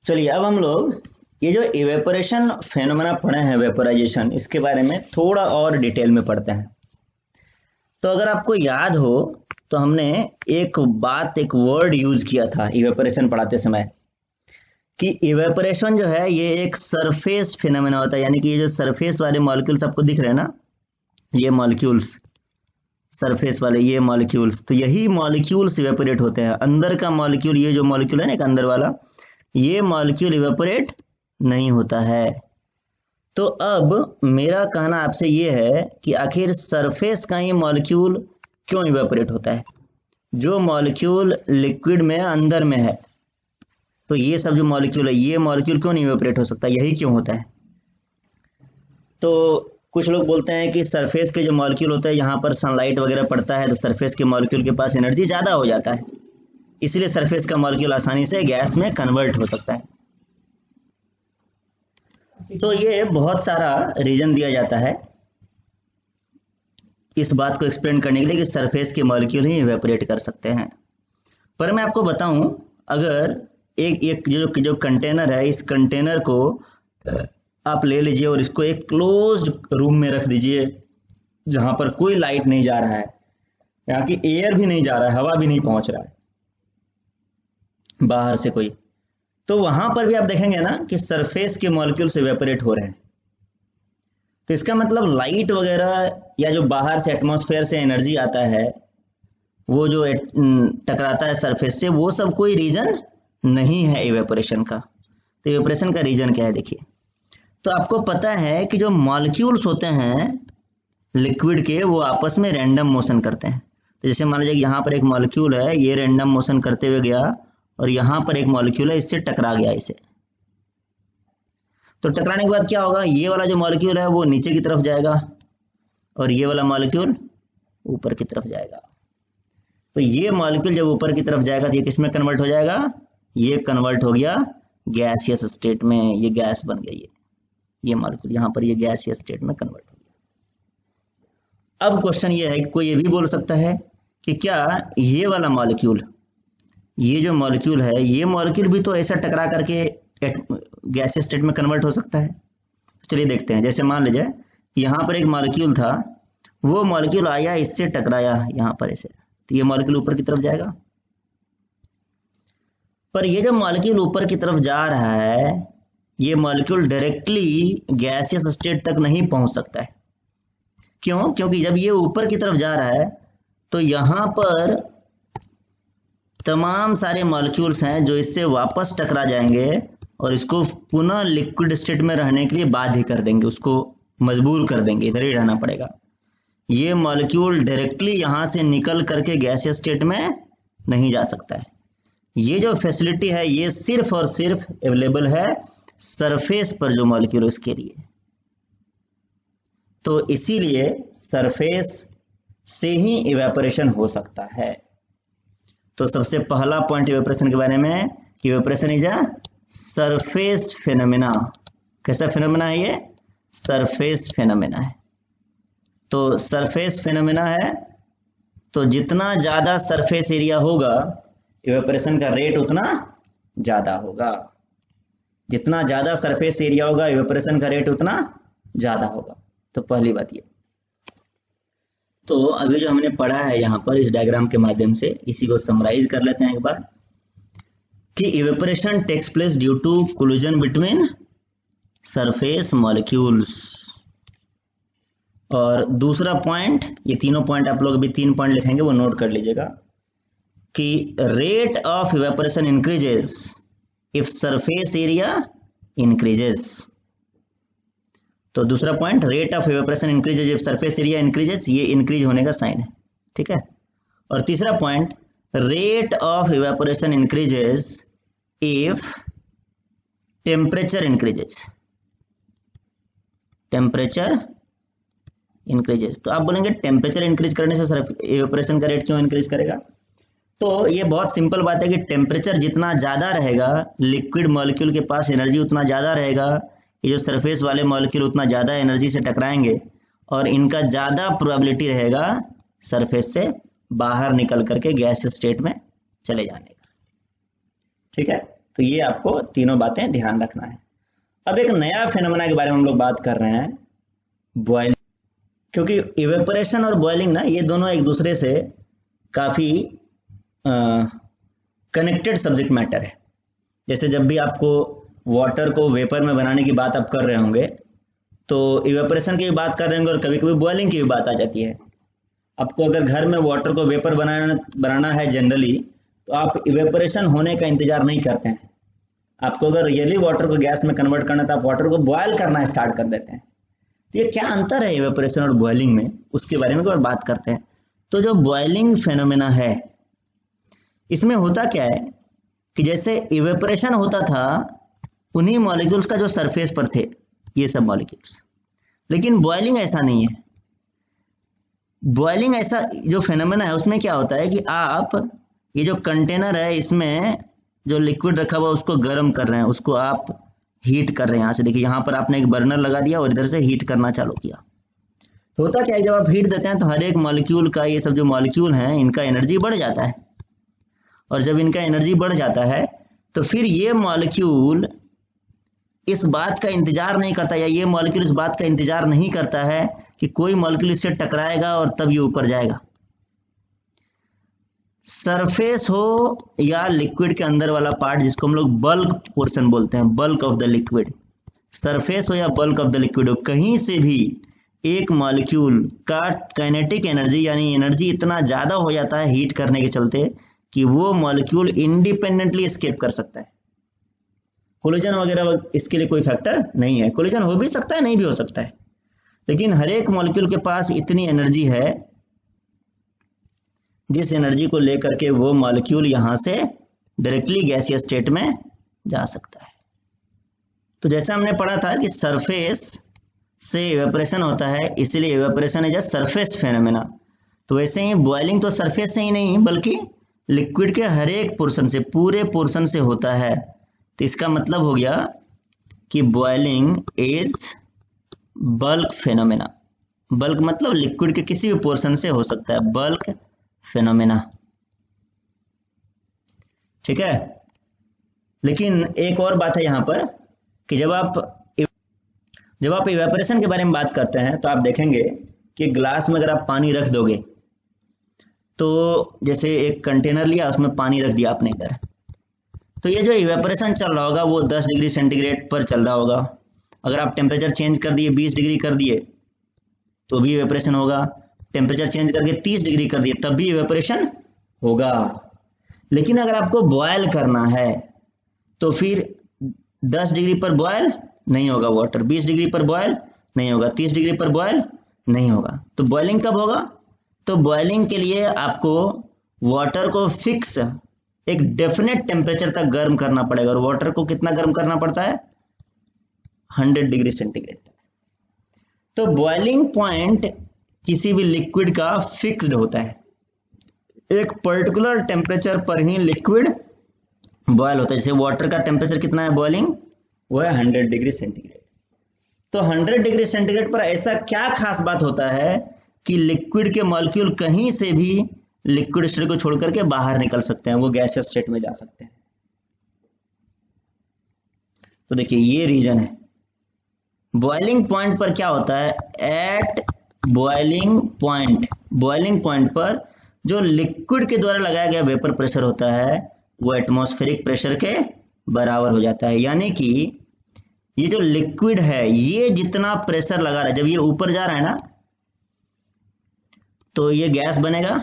चलिए अब हम लोग ये जो इवेपोरेशन फेनोमेना पढ़े हैं, वेपोराइजेशन, इसके बारे में थोड़ा और डिटेल में पढ़ते हैं। तो अगर आपको याद हो तो हमने एक वर्ड यूज किया था इवेपोरेशन पढ़ाते समय कि इवेपोरेशन जो है ये एक सरफेस फिनोमेना होता है। यानी कि ये जो सरफेस वाले मॉलिक्यूल्स आपको दिख रहे हैं ना, ये मॉलिक्यूल्स सरफेस वाले, ये मॉलिक्यूल्स, तो यही मॉलिक्यूल्स इवेपोरेट होते हैं। अंदर का मॉलिक्यूल, ये जो मॉलिक्यूल है ना एक अंदर वाला, ये मॉलिक्यूल इवेपोरेट नहीं होता है। तो अब मेरा कहना आपसे ये है कि आखिर सरफेस का ही मॉलिक्यूल क्यों इवेपोरेट होता है। जो मॉलिक्यूल लिक्विड में अंदर में है, तो ये सब जो मॉलिक्यूल है, ये मॉलिक्यूल क्यों नहीं इवेपोरेट हो सकता, यही क्यों होता है। तो कुछ लोग बोलते हैं कि सरफेस के जो मॉलिक्यूल होते हैं, यहाँ पर सनलाइट वगैरह पड़ता है तो सरफेस के मॉलिक्यूल के पास एनर्जी ज़्यादा हो जाता है, इसलिए सरफेस का मॉलिक्यूल आसानी से गैस में कन्वर्ट हो सकता है। तो ये बहुत सारा रीजन दिया जाता है इस बात को एक्सप्लेन करने के लिए कि सरफेस के मॉलिक्यूल ही इवेपोरेट कर सकते हैं। पर मैं आपको बताऊं, अगर एक एक जो कंटेनर है, इस कंटेनर को आप ले लीजिए और इसको एक क्लोज्ड रूम में रख दीजिए जहां पर कोई लाइट नहीं जा रहा है, यहाँ की एयर भी नहीं जा रहा है, हवा भी नहीं पहुंच रहा है बाहर से कोई, तो वहां पर भी आप देखेंगे ना कि सरफेस के मॉलिक्यूल्स इवेपोरेट हो रहे हैं। तो इसका मतलब लाइट वगैरह या जो बाहर से एटमॉस्फेयर से एनर्जी आता है, वो जो टकराता है सरफेस से, वो सब कोई रीजन नहीं है इवेपोरेशन का। तो इवेपोरेशन का रीजन क्या है देखिए। तो आपको पता है कि जो मॉलिक्यूल्स होते हैं लिक्विड के, वो आपस में रैंडम मोशन करते हैं। तो जैसे मान लीजिए यहाँ पर एक मॉलिक्यूल है, ये रैंडम मोशन करते हुए गया और यहाँ पर एक मॉलिक्यूल है, इससे टकरा गया इसे। तो टकराने के बाद क्या होगा, ये वाला जो मॉलिक्यूल है वो नीचे की तरफ जाएगा और ये वाला मॉलिक्यूल ऊपर की तरफ जाएगा। तो ये मॉलिक्यूल जब ऊपर की तरफ जाएगा तो ये किस में कन्वर्ट हो जाएगा, ये कन्वर्ट हो गया गैसियस स्टेट में, ये गैस बन गई है, ये मॉलिक्यूल यहाँ पर ये गैसियस स्टेट में कन्वर्ट हो गया। अब क्वेश्चन ये है कि कोई ये भी बोल सकता है कि क्या ये वाला मॉलिक्यूल, ये जो मॉलिक्यूल है, ये मॉलिक्यूल भी तो ऐसा टकरा करके गैसियस स्टेट में कन्वर्ट हो सकता है। तो चलिए देखते हैं। जैसे मान लीजिए यहाँ पर एक मॉलिक्यूल था, वो मॉलिक्यूल आया, इससे टकराया यहाँ पर ऐसे, तो ये मॉलिक्यूल ऊपर की तरफ जाएगा। पर ये जो मॉलिक्यूल ऊपर की तरफ जा रहा है, ये मॉलिक्यूल डायरेक्टली गैसियस स्टेट तक नहीं पहुंच सकता है। क्यों? क्योंकि जब ये ऊपर की तरफ जा रहा है तो यहाँ पर तमाम सारे मॉलिक्यूल्स हैं जो इससे वापस टकरा जाएंगे और इसको पुनः लिक्विड स्टेट में रहने के लिए बाध्य कर देंगे, उसको मजबूर कर देंगे, इधर ही रहना पड़ेगा। ये मॉलिक्यूल डायरेक्टली यहाँ से निकल करके गैसियस स्टेट में नहीं जा सकता है। ये जो फैसिलिटी है ये सिर्फ और सिर्फ अवेलेबल है सरफेस पर जो मॉलिक्यूल है उसके लिए। तो इसीलिए सरफेस से ही इवेपोरेशन हो सकता है। तो सबसे पहला पॉइंट इवेपोरेशन के बारे में, evaporation is a surface phenomena. कैसा फिनोमेना है ये? सरफेस फिनोमेना है। तो सरफेस फिनोमेना है, तो जितना ज्यादा सरफेस एरिया होगा इवेपोरेशन का रेट उतना ज्यादा होगा। जितना ज्यादा सरफेस एरिया होगा इवेपोरेशन का रेट उतना ज्यादा होगा। तो पहली बात ये। तो अभी जो हमने पढ़ा है यहाँ पर इस डायग्राम के माध्यम से, इसी को समराइज कर लेते हैं एक बार, कि evaporation takes place due to collision between surface molecules. और दूसरा पॉइंट, ये तीनों पॉइंट आप लोग अभी 3 पॉइंट लिखेंगे, वो नोट कर लीजिएगा, कि rate of evaporation increases if surface area increases. तो दूसरा point, rate of evaporation increases if surface area increases, ये इंक्रीज होने का साइन है, ठीक है। और तीसरा point, rate of evaporation increases if temperature increases, temperature increases. तो आप बोलेंगे टेम्परेचर इंक्रीज करने से इवेपोरेशन का रेट क्यों इंक्रीज करेगा? तो ये बहुत सिंपल बात है कि टेम्परेचर जितना ज़्यादा रहेगा, लिक्विड मॉलिक्यूल के पास एनर्जी उतना ज़्यादा रहेगा, ये जो सरफेस वाले मॉलिक्यूल उतना ज़्यादा एनर्जी से टकराएंगे और इनका ज़्यादा प्रोबेबिलिटी रहेगा सरफेस से बाहर निकल करके गैस स्टेट में चले जाने का, ठीक है। तो ये आपको तीनों बातें ध्यान रखना है। अब एक नया फिनोमेना के बारे में हम लोग बात कर रहे हैं, बॉइलिंग। क्योंकि इवेपोरेशन और बॉइलिंग ना, ये दोनों एक दूसरे से काफ़ी कनेक्टेड सब्जेक्ट मैटर है। जैसे जब भी आपको वाटर को वेपर में बनाने की बात आप कर रहे होंगे तो इवेपोरेशन की भी बात कर रहे होंगे और कभी कभी बॉइलिंग की भी बात आ जाती है। आपको अगर घर में वाटर को वेपर बनाना है जनरली, तो आप इवेपोरेशन होने का इंतजार नहीं करते हैं। आपको अगर रियली वाटर को गैस में कन्वर्ट करना है तो आप वाटर को बॉयल करना स्टार्ट कर देते हैं। तो ये क्या अंतर है इवेपोरेशन और बॉइलिंग में, उसके बारे में बात करते हैं। तो जो बॉइलिंग फेनोमेना है, इसमें होता क्या है कि जैसे इवेपोरेशन होता था उन्हीं मॉलिक्यूल्स का जो सरफेस पर थे, ये सब मॉलिक्यूल्स, लेकिन बॉइलिंग ऐसा नहीं है। बॉइलिंग ऐसा जो फेनोमेना है उसमें क्या होता है कि आप ये जो कंटेनर है इसमें जो लिक्विड रखा हुआ उसको गर्म कर रहे हैं, उसको आप हीट कर रहे हैं। यहाँ से देखिए, यहाँ पर आपने एक बर्नर लगा दिया और इधर से हीट करना चालू किया। तो होता क्या है, जब आप हीट देते हैं तो हर एक मॉलिक्यूल का, ये सब जो मॉलिक्यूल हैं इनका एनर्जी बढ़ जाता है, और जब इनका एनर्जी बढ़ जाता है तो फिर ये मॉलिक्यूल इस बात का इंतजार नहीं करता, या ये मॉलिक्यूल इस बात का इंतजार नहीं करता है कि कोई मॉलिक्यूल इससे टकराएगा और तब ये ऊपर जाएगा। सरफेस हो या लिक्विड के अंदर वाला पार्ट, जिसको हम लोग बल्क पोर्शन बोलते हैं, bulk of the liquid, surface हो या बल्क ऑफ द लिक्विड हो, कहीं से भी एक मॉलिक्यूल का काइनेटिक एनर्जी यानी एनर्जी इतना ज़्यादा हो जाता है हीट करने के चलते कि वो मॉलिक्यूल इंडिपेंडेंटली एस्केप कर सकता है। कोलिजन वगैरह इसके लिए कोई फैक्टर नहीं है। कोलिजन हो भी सकता है, नहीं भी हो सकता है, लेकिन हर एक मॉलिक्यूल के पास इतनी एनर्जी है जिस एनर्जी को लेकर के वो मॉलिक्यूल यहां से डायरेक्टली गैसियस स्टेट में जा सकता है। तो जैसे हमने पढ़ा था कि सरफेस से इवेपोरेशन होता है, इसलिए evaporation is a surface phenomena. तो वैसे ही बॉइलिंग तो सरफेस से ही नहीं बल्कि लिक्विड के हर एक पोर्शन से, पूरे पोर्शन से होता है। तो इसका मतलब हो गया कि boiling is bulk phenomena. Bulk मतलब लिक्विड के किसी भी पोर्शन से हो सकता है, बल्क फेनोमेना, ठीक है। लेकिन एक और बात है यहाँ पर कि जब आप इवेपोरेशन के बारे में बात करते हैं तो आप देखेंगे कि ग्लास में अगर आप पानी रख दोगे, तो जैसे एक कंटेनर लिया, उसमें पानी रख दिया आपने इधर, तो ये जो इवेपोरेशन चल रहा होगा वो 10 डिग्री सेंटीग्रेड पर चल रहा होगा। अगर आप टेम्परेचर चेंज कर दिए, 20 डिग्री कर दिए तो भी इवेपोरेशन होगा, टेम्परेचर चेंज करके 30 डिग्री कर दिए तब भी इवेपोरेशन होगा। लेकिन अगर आपको बॉयल करना है तो फिर 10 डिग्री पर बॉयल नहीं होगा वाटर, 20 डिग्री पर बॉयल नहीं होगा, 30 डिग्री पर बॉयल नहीं होगा। तो बॉइलिंग कब होगा? तो बॉइलिंग के लिए आपको वाटर को फिक्स एक डेफिनेट टेम्परेचर तक गर्म करना पड़ेगा, और वाटर को कितना गर्म करना पड़ता है? 100 डिग्री सेंटीग्रेड तक। तो बॉइलिंग पॉइंट किसी भी लिक्विड का फिक्स्ड होता है, एक पर्टिकुलर टेम्परेचर पर ही लिक्विड बॉयल होता है। जैसे वाटर का टेम्परेचर कितना है बॉइलिंग? वो है 100 डिग्री सेंटीग्रेड। तो 100 डिग्री सेंटीग्रेड पर ऐसा क्या खास बात होता है कि लिक्विड के मॉलिक्यूल कहीं से भी लिक्विड स्टेट को छोड़ करके बाहर निकल सकते हैं, वो गैसियस स्टेट में जा सकते हैं। तो देखिए ये रीजन है। बॉइलिंग पॉइंट पर क्या होता है? एट बॉइलिंग पॉइंट पर जो लिक्विड के द्वारा लगाया गया वेपर प्रेशर होता है वो एटमॉस्फेरिक प्रेशर के बराबर हो जाता है। यानी कि ये जो लिक्विड है ये जितना प्रेशर लगा रहा है, जब ये ऊपर जा रहा है ना तो ये गैस बनेगा,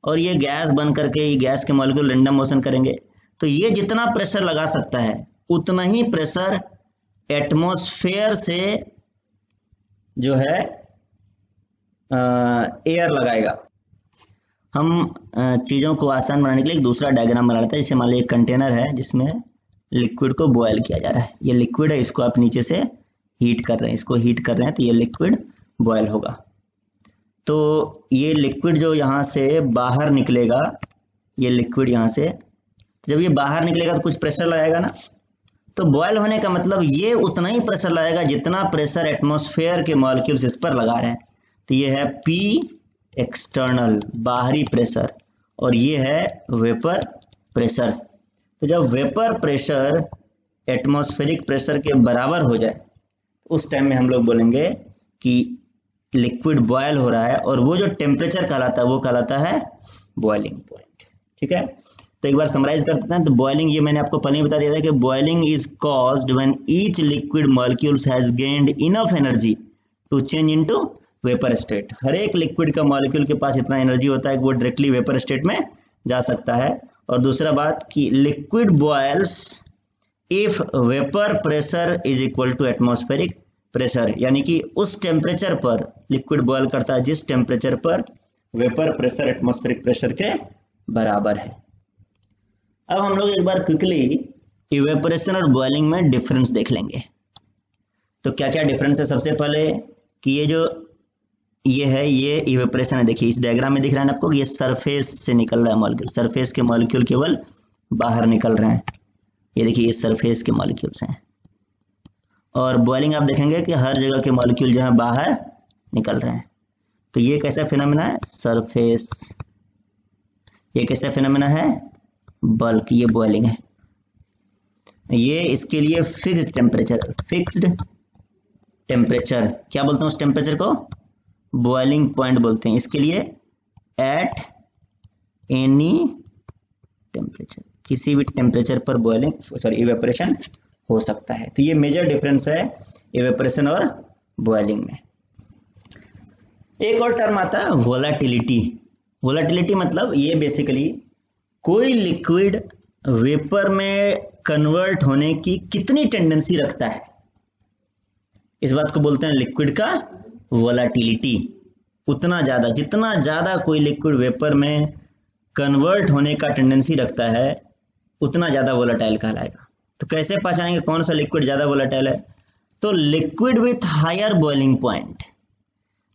और ये गैस बन करके ये गैस के मॉलिक्यूल रैंडम मोशन करेंगे। तो ये जितना प्रेशर लगा सकता है उतना ही प्रेशर एटमॉस्फेयर से जो है एयर लगाएगा। हम चीज़ों को आसान बनाने के लिए एक दूसरा डायग्राम बना लेते हैं। जैसे मान लीजिए एक कंटेनर है जिसमें लिक्विड को बॉयल किया जा रहा है, ये लिक्विड है, इसको आप नीचे से हीट कर रहे हैं, इसको हीट कर रहे हैं तो ये लिक्विड बॉयल होगा। तो ये लिक्विड जो यहाँ से बाहर निकलेगा, ये लिक्विड यहाँ से जब ये बाहर निकलेगा तो कुछ प्रेशर लगाएगा ना, तो बॉयल होने का मतलब ये उतना ही प्रेशर लगाएगा जितना प्रेशर एटमॉस्फेयर के मॉलिक्यूल्स इस पर लगा रहे हैं। तो ये है P एक्सटर्नल, बाहरी प्रेशर, और ये है वेपर प्रेशर। तो जब वेपर प्रेशर एटमॉस्फेरिक प्रेशर के बराबर हो जाए उस टाइम में हम लोग बोलेंगे कि लिक्विड बॉयल हो रहा है, और वो जो टेम्परेचर कहलाता है वो कहलाता है बॉइलिंग पॉइंट। ठीक है, तो एक बार समराइज कर देते हैं। तो बॉइलिंग, ये मैंने आपको पहले ही बता दिया था कि boiling is caused when each liquid molecules has gained enough energy to change into vapour state. हर एक लिक्विड का मॉलिक्यूल के पास इतना एनर्जी होता है कि वो डायरेक्टली वेपर स्टेट में जा सकता है। और दूसरा बात कि liquid boils if vapour pressure is equal to atmospheric pressure, यानी कि उस टेम्परेचर पर लिक्विड बॉयल करता है जिस टेम्परेचर पर वेपर प्रेशर एटमॉस्फेरिक प्रेशर के बराबर है। अब हम लोग एक बार क्विकली इवेपोरेशन और बॉइलिंग में डिफरेंस देख लेंगे। तो क्या क्या डिफरेंस है? सबसे पहले कि ये है, ये इवेपोरेशन है। देखिए इस डायग्राम में दिख रहा है आपको कि ये सरफेस से निकल रहा है मॉलिक्यूल, सरफेस के मॉलिक्यूल केवल बाहर निकल रहे हैं। ये देखिए ये सरफेस के मॉलिक्यूल्स हैं, और बॉइलिंग आप देखेंगे कि हर जगह के मॉलिक्यूल जो है बाहर निकल रहे हैं। तो ये कैसा फिनोमेना है? सरफेस। ये कैसा फिनोमेना है? बल्क। ये बॉइलिंग है। ये इसके लिए फिक्स्ड टेम्परेचर, फिक्स्ड टेम्परेचर क्या बोलते हैं उस टेम्परेचर को? बॉइलिंग पॉइंट बोलते हैं इसके लिए। एट एनी टेम्परेचर, किसी भी टेम्परेचर पर बॉइलिंग इवेपोरेशन हो सकता है। तो ये मेजर डिफरेंस है इवेपोरेशन और बॉइलिंग में। एक और टर्म आता है वोलाटिलिटी। वोलाटिलिटी मतलब ये बेसिकली कोई लिक्विड वेपर में कन्वर्ट होने की कितनी टेंडेंसी रखता है, इस बात को बोलते हैं लिक्विड का वोलाटिलिटी। उतना ज़्यादा, जितना ज़्यादा कोई लिक्विड वेपर में कन्वर्ट होने का टेंडेंसी रखता है उतना ज़्यादा वोलाटाइल कहलाएगा। तो कैसे पहचानेंगे कौन सा लिक्विड ज़्यादा वोलाटाइल है? तो liquid with higher boiling point,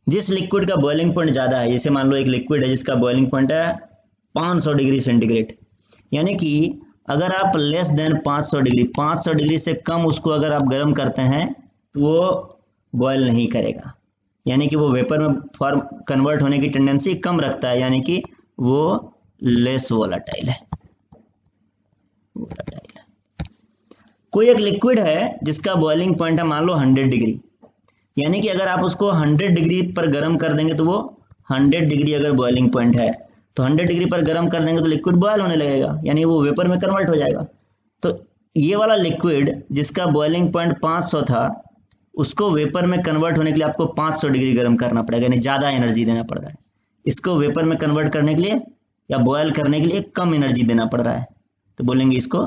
जिस लिक्विड का बॉइलिंग पॉइंट ज़्यादा है, जैसे मान लो एक लिक्विड है जिसका बॉइलिंग पॉइंट है 500 डिग्री सेंटीग्रेड, यानी कि अगर आप लेस देन 500 डिग्री, 500 डिग्री से कम उसको अगर आप गर्म करते हैं तो वो बॉयल नहीं करेगा, यानी कि वो वेपर में फॉर्म कन्वर्ट होने की टेंडेंसी कम रखता है, यानी कि वो लेस वोलाटाइल है। कोई एक लिक्विड है जिसका बॉइलिंग पॉइंट है मान लो 100 डिग्री, यानी कि अगर आप उसको 100 डिग्री पर गर्म कर देंगे तो वो 100 डिग्री अगर बॉइलिंग पॉइंट है तो 100 डिग्री पर गर्म कर देंगे तो लिक्विड बॉयल होने लगेगा, यानी वो वेपर में कन्वर्ट हो जाएगा। तो ये वाला लिक्विड जिसका बॉइलिंग पॉइंट 500 था, उसको वेपर में कन्वर्ट होने के लिए आपको 500 डिग्री गर्म करना पड़ेगा, यानी ज़्यादा एनर्जी देना पड़ रहा है। इसको वेपर में कन्वर्ट करने के लिए या बॉयल करने के लिए कम एनर्जी देना पड़ रहा है, तो बोलेंगे इसको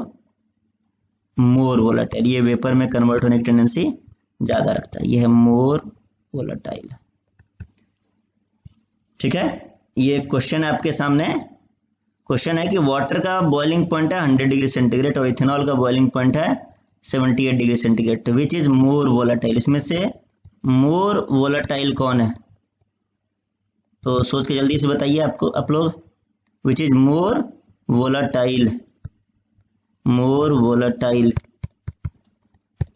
मोर वोलाटाइल। ये वेपर में कन्वर्ट होने की टेंडेंसी ज़्यादा रखता है, ये है मोर वोलाटाइल। ठीक है, ये क्वेश्चन है आपके सामने। क्वेश्चन है कि वाटर का बॉइलिंग पॉइंट है 100 डिग्री सेंटीग्रेड और इथेनॉल का बॉइलिंग पॉइंट है 78 degree centigrade. Which is more volatile? इसमें से मोर वोलाटाइल कौन है? तो सोच के जल्दी से बताइए आपको आप लोग। Which is more volatile? More volatile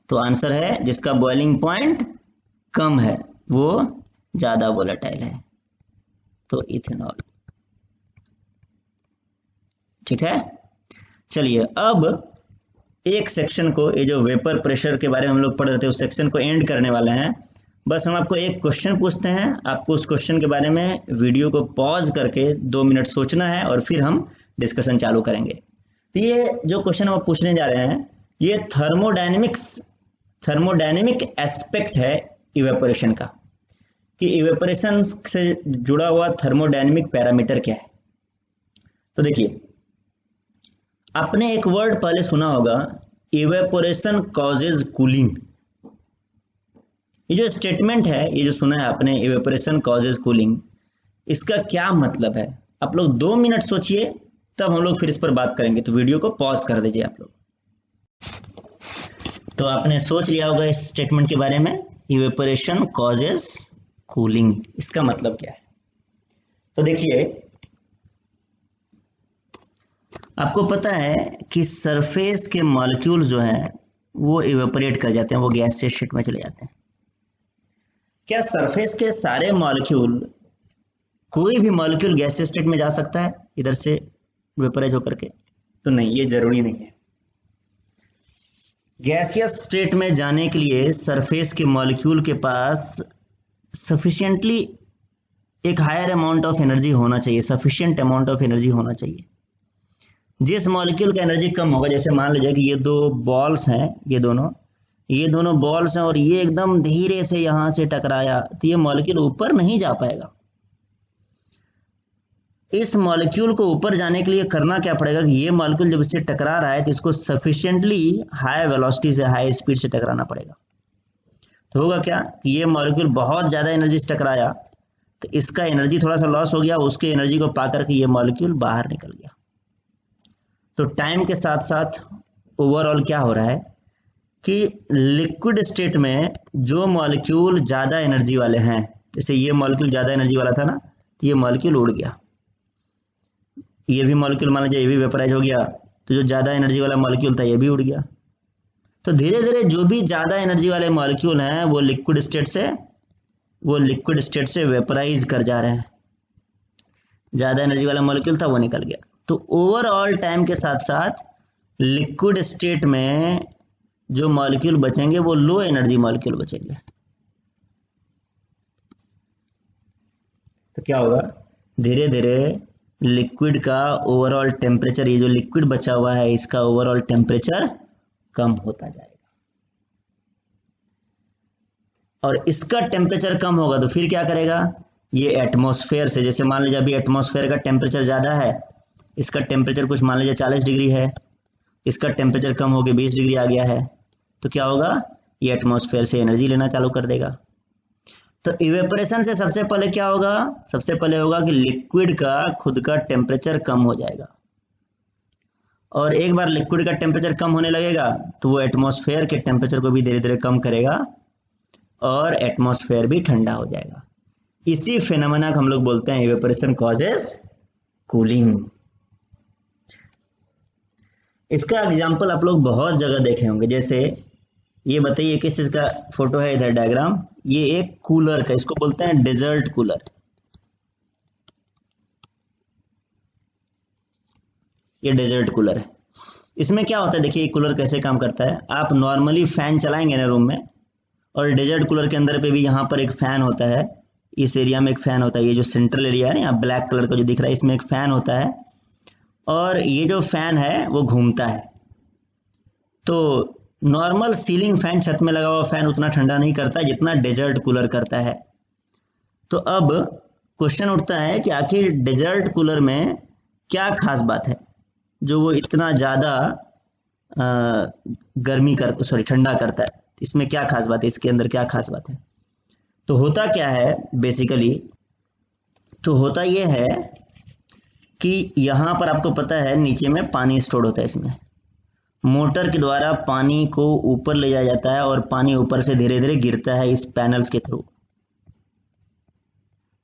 तो आंसर है जिसका बॉइलिंग पॉइंट कम है वो ज्यादा वोलाटाइल है, तो इथेनॉल। ठीक है, चलिए अब एक सेक्शन को, ये जो वेपर प्रेशर के बारे में हम लोग पढ़ रहे थे, उस सेक्शन को एंड करने वाले हैं। बस हम आपको एक क्वेश्चन पूछते हैं, आपको उस क्वेश्चन के बारे में वीडियो को पॉज करके 2 मिनट सोचना है और फिर हम डिस्कशन चालू करेंगे। तो ये जो क्वेश्चन हम पूछने जा रहे हैं ये थर्मोडायनेमिक एस्पेक्ट है इवेपोरेशन का, कि इवेपोरेशन से जुड़ा हुआ थर्मोडायनेमिक पैरामीटर क्या है। तो देखिए, आपने एक वर्ड पहले सुना होगा, इवेपोरेशन कॉजेज कूलिंग। ये जो स्टेटमेंट है, ये जो सुना है आपने, इवेपोरेशन कॉजेज कूलिंग, इसका क्या मतलब है? आप लोग 2 मिनट सोचिए, तब हम लोग फिर इस पर बात करेंगे। तो वीडियो को पॉज कर दीजिए आप लोग। तो आपने सोच लिया होगा इस स्टेटमेंट के बारे में, इवेपोरेशन कॉजेज कूलिंग, इसका मतलब क्या है? तो देखिए, आपको पता है कि सरफेस के मॉलिक्यूल्स जो हैं वो इवेपोरेट कर जाते हैं, वो गैसियस स्टेट में चले जाते हैं। क्या सरफेस के सारे मॉलिक्यूल, कोई भी मॉलिक्यूल गैसियस स्टेट में जा सकता है इधर से वेपराइज होकर के? तो नहीं, ये जरूरी नहीं है। गैसियस स्टेट में जाने के लिए सरफेस के मॉलिक्यूल के पास सफिशिएंटली एक हायर अमाउंट ऑफ एनर्जी होना चाहिए, सफिशिएंट अमाउंट ऑफ एनर्जी होना चाहिए। जिस मॉलिक्यूल का एनर्जी कम होगा, जैसे मान लीजिए कि ये 2 बॉल्स हैं, ये दोनों बॉल्स हैं और ये एकदम धीरे से यहां से टकराया, तो ये मॉलिक्यूल ऊपर नहीं जा पाएगा। इस मॉलिक्यूल को ऊपर जाने के लिए करना क्या पड़ेगा कि ये मॉलिक्यूल जब इससे टकरा रहा है तो इसको सफिशिएंटली हाई वेलोसिटी से, हाई स्पीड से टकराना पड़ेगा। तो होगा क्या कि ये मॉलिक्यूल बहुत ज़्यादा एनर्जी से टकराया तो इसका एनर्जी थोड़ा सा लॉस हो गया, उसके एनर्जी को पा करके ये मॉलिक्यूल बाहर निकल गया। तो टाइम के साथ साथ ओवरऑल क्या हो रहा है कि लिक्विड स्टेट में जो मॉलिक्यूल ज़्यादा एनर्जी वाले हैं, जैसे ये मॉलिक्यूल ज़्यादा एनर्जी वाला था ना, तो ये मॉलिक्यूल उड़ गया। ये भी मॉलिक्यूल मान लीजिए ये भी वेपराइज हो गया, तो जो ज़्यादा एनर्जी वाला मॉलिक्यूल था ये भी उड़ गया। तो धीरे धीरे जो भी ज्यादा एनर्जी वाले मॉलिक्यूल हैं वो लिक्विड स्टेट से वेपराइज कर जा रहे हैं। ज्यादा एनर्जी वाला मॉलिक्यूल था वो निकल गया। तो ओवरऑल टाइम के साथ साथ लिक्विड स्टेट में जो मॉलिक्यूल बचेंगे वो लो एनर्जी मॉलिक्यूल बचेंगे। तो क्या होगा, धीरे धीरे लिक्विड का ओवरऑल टेम्परेचर, ये जो लिक्विड बचा हुआ है इसका ओवरऑल टेम्परेचर कम होता जाएगा। और इसका टेम्परेचर कम होगा तो फिर क्या करेगा, ये एटमॉस्फेयर से, जैसे मान लीजिए अभी एटमॉस्फेयर का टेम्परेचर ज़्यादा है, इसका टेम्परेचर कुछ मान लीजिए 40 डिग्री है, इसका टेम्परेचर कम हो गया 20 डिग्री आ गया है, तो क्या होगा, ये एटमॉस्फेयर से एनर्जी लेना चालू कर देगा। तो इवेपोरेशन से सबसे पहले क्या होगा, सबसे पहले होगा कि लिक्विड का खुद का टेम्परेचर कम हो जाएगा। और एक बार लिक्विड का टेम्परेचर कम होने लगेगा तो वो एटमॉस्फेयर के टेम्परेचर को भी धीरे धीरे कम करेगा और एटमॉस्फेयर भी ठंडा हो जाएगा। इसी फेनोमेना को हम लोग बोलते हैं इवेपोरेशन कॉजेस कूलिंग। इसका एग्जाम्पल आप लोग बहुत जगह देखे होंगे। जैसे ये बताइए किस चीज का फोटो है, इधर डायग्राम, ये एक कूलर का, इसको बोलते हैं डेजर्ट कूलर। ये डेजर्ट कूलर है। इसमें क्या होता है, देखिए ये कूलर कैसे काम करता है। आप नॉर्मली फैन चलाएंगे ना रूम में, और डेजर्ट कूलर के अंदर पे भी यहाँ पर एक फैन होता है, इस एरिया में एक फैन होता है, ये जो सेंट्रल एरिया है ना यहाँ ब्लैक कलर का जो दिख रहा है, इसमें एक फैन होता है और ये जो फैन है वो घूमता है। तो नॉर्मल सीलिंग फैन, छत में लगा हुआ फैन उतना ठंडा नहीं करता जितना डेजर्ट कूलर करता है। तो अब क्वेश्चन उठता है कि आखिर डेजर्ट कूलर में क्या खास बात है जो वो इतना ज़्यादा ठंडा करता है, इसमें क्या खास बात है, इसके अंदर क्या खास बात है। तो होता क्या है बेसिकली, तो होता ये है कि यहाँ पर आपको पता है नीचे में पानी स्टोर होता है, इसमें मोटर के द्वारा पानी को ऊपर ले जाया जाता है और पानी ऊपर से धीरे धीरे गिरता है इस पैनल्स के थ्रू,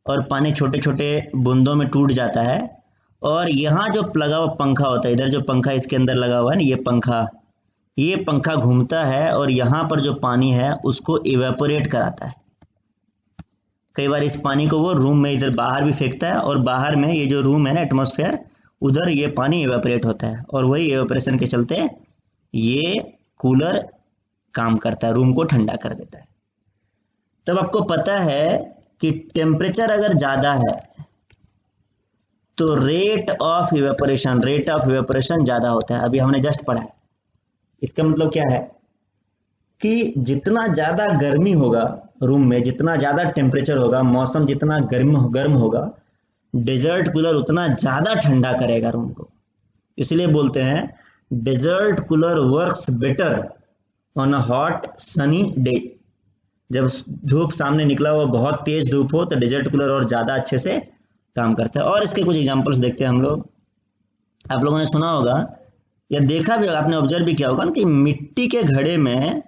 और पानी छोटे छोटे बूंदों में टूट जाता है। और यहाँ जो लगा हुआ पंखा होता है, इधर जो पंखा इसके अंदर लगा हुआ है ना, ये पंखा घूमता है और यहाँ पर जो पानी है उसको इवेपोरेट कराता है। कई बार इस पानी को वो रूम में इधर बाहर भी फेंकता है, और बाहर में ये जो रूम है ना एटमॉस्फेयर, उधर ये पानी इवेपोरेट होता है, और वही इवेपोरेशन के चलते ये कूलर काम करता है, रूम को ठंडा कर देता है। तब आपको पता है कि टेम्परेचर अगर ज़्यादा है तो रेट ऑफ इवेपोरेशन ज़्यादा होता है। अभी हमने जस्ट पढ़ा है। इसका मतलब क्या है कि जितना ज़्यादा गर्मी होगा रूम में, जितना ज़्यादा टेम्परेचर होगा, मौसम जितना गर्म होगा, डेजर्ट कूलर उतना ज़्यादा ठंडा करेगा रूम को। इसलिए बोलते हैं desert cooler works better on a hot sunny day. जब धूप सामने निकला हुआ बहुत तेज धूप हो तो डेजर्ट कूलर और ज़्यादा अच्छे से काम करता है। और इसके कुछ एग्जांपल्स देखते हैं हम लोग। आप लोगों ने सुना होगा या देखा भी होगा, आपने ऑब्जर्व भी किया होगा कि मिट्टी के घड़े में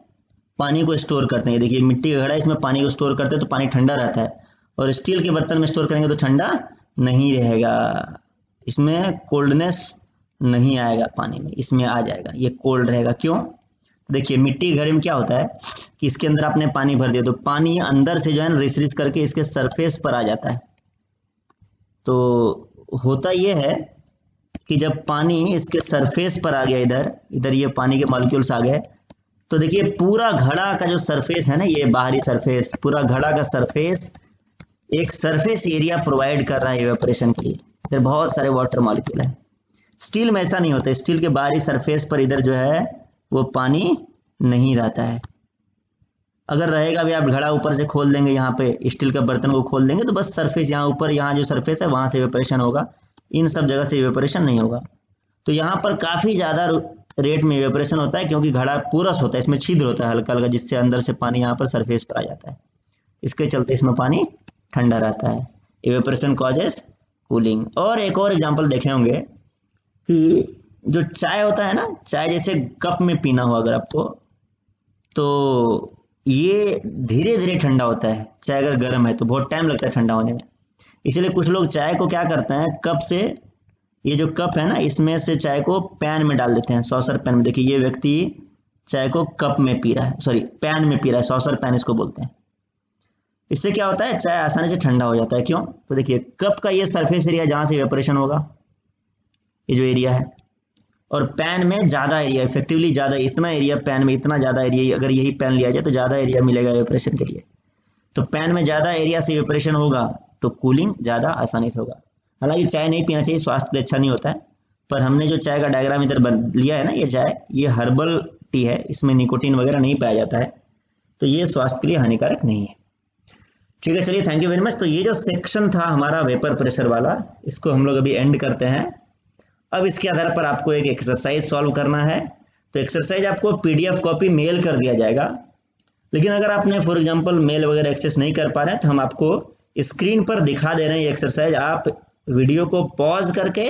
पानी को स्टोर करते हैं। देखिए मिट्टी का घड़ा, इसमें पानी को स्टोर करते हैं तो पानी ठंडा रहता है, और स्टील के बर्तन में स्टोर करेंगे तो ठंडा नहीं रहेगा, इसमें कोल्डनेस नहीं आएगा पानी में, इसमें आ जाएगा, ये कोल्ड रहेगा। क्यों? देखिए मिट्टी के घड़े में क्या होता है कि इसके अंदर आपने पानी भर दिया तो पानी अंदर से जो है रिस रिस करके इसके सरफेस पर आ जाता है। तो होता ये है कि जब पानी इसके सरफेस पर आ गया, इधर ये पानी के मॉलिक्यूल्स आ गए, तो देखिए पूरा घड़ा का जो सरफेस है ना, ये बाहरी सरफेस, पूरा घड़ा का सरफेस एक सरफेस एरिया प्रोवाइड कर रहा है इवेपोरेशन के लिए। इधर बहुत सारे वाटर मॉलिक्यूल है। स्टील में ऐसा नहीं होता, स्टील के बाहरी सरफेस पर इधर जो है वो पानी नहीं रहता है। अगर रहेगा भी, आप घड़ा ऊपर से खोल देंगे, यहाँ पे स्टील का बर्तन को खोल देंगे तो बस सरफेस यहाँ ऊपर, यहाँ जो सरफेस है वहां से इवेपोरेशन होगा, इन सब जगह से इवेपोरेशन नहीं होगा। तो यहाँ पर काफी ज्यादा रेट में इवेपोरेशन होता है क्योंकि घड़ा पूरस होता है, इसमें छिद्र होता है हल्का हल्का, जिससे अंदर से पानी यहाँ पर सरफेस पर आ जाता है, इसके चलते इसमें पानी ठंडा रहता है। Evaporation causes cooling. और एक और एग्जांपल देखे होंगे कि जो चाय होता है ना, चाय जैसे कप में पीना हो अगर आपको, तो ये धीरे धीरे ठंडा होता है। चाय अगर गर्म है तो बहुत टाइम लगता है ठंडा होने में, इसलिए कुछ लोग चाय को क्या करते हैं, कप से, ये जो कप है ना, इसमें से चाय को पैन में डाल देते हैं, सॉसर पैन में। देखिए ये व्यक्ति चाय को कप में पी रहा है, सॉरी पैन में पी रहा है, सॉसर पैन इसको बोलते हैं। इससे क्या होता है, चाय आसानी से ठंडा हो जाता है। क्यों? तो देखिए कप का ये सरफेस एरिया जहां से इवेपोरेशन होगा, ये जो एरिया है, और पैन में ज्यादा एरिया, इफेक्टिवली ज्यादा, इतना एरिया पैन में, इतना ज्यादा एरिया, अगर यही पैन लिया जाए तो ज्यादा एरिया मिलेगा इवेपोरेशन के लिए। तो पैन में ज्यादा एरिया से इवेपोरेशन होगा तो कूलिंग ज्यादा आसानी से होगा। हालांकि चाय नहीं पीना चाहिए, स्वास्थ्य के लिए अच्छा नहीं होता है, पर हमने जो चाय का डायग्राम इधर लिया है ना, ये चाय, ये हर्बल टी है, इसमें निकोटीन वगैरह नहीं पाया जाता है, तो ये स्वास्थ्य के लिए हानिकारक नहीं है। ठीक है, चलिए, थैंक यू वेरी मच। तो ये जो सेक्शन था हमारा वेपर प्रेशर वाला, इसको हम लोग अभी एंड करते हैं। अब इसके आधार पर आपको एक एक्सरसाइज सॉल्व करना है। तो एक्सरसाइज आपको पीडीएफ कॉपी मेल कर दिया जाएगा, लेकिन अगर आपने फॉर एग्जांपल मेल वगैरह एक्सेस नहीं कर पा रहे हैं तो हम आपको स्क्रीन पर दिखा दे रहे हैं ये एक्सरसाइज। आप वीडियो को पॉज करके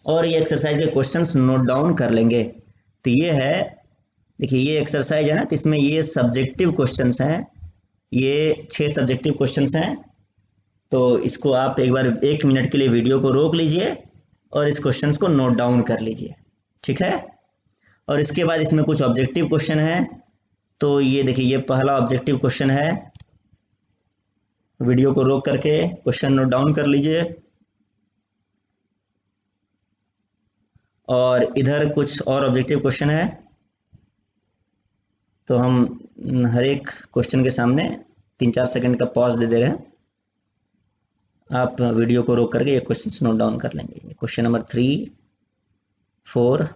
और ये एक्सरसाइज के क्वेश्चंस नोट डाउन कर लेंगे। तो ये है, देखिए ये एक्सरसाइज है ना, तो इसमें ये सब्जेक्टिव क्वेश्चंस हैं, ये 6 सब्जेक्टिव क्वेश्चंस हैं। तो इसको आप एक बार 1 मिनट के लिए वीडियो को रोक लीजिए और इस क्वेश्चंस को नोट डाउन कर लीजिए, ठीक है। और इसके बाद इसमें कुछ ऑब्जेक्टिव क्वेश्चन है। तो ये देखिए, ये पहला ऑब्जेक्टिव क्वेश्चन है, वीडियो को रोक करके क्वेश्चन नोट डाउन कर लीजिए। और इधर कुछ और ऑब्जेक्टिव क्वेश्चन है, तो हम हर एक क्वेश्चन के सामने 3-4 सेकंड का पॉज दे रहे हैं। आप वीडियो को रोक करके ये क्वेश्चन नोट डाउन कर लेंगे। Question number 3, 4,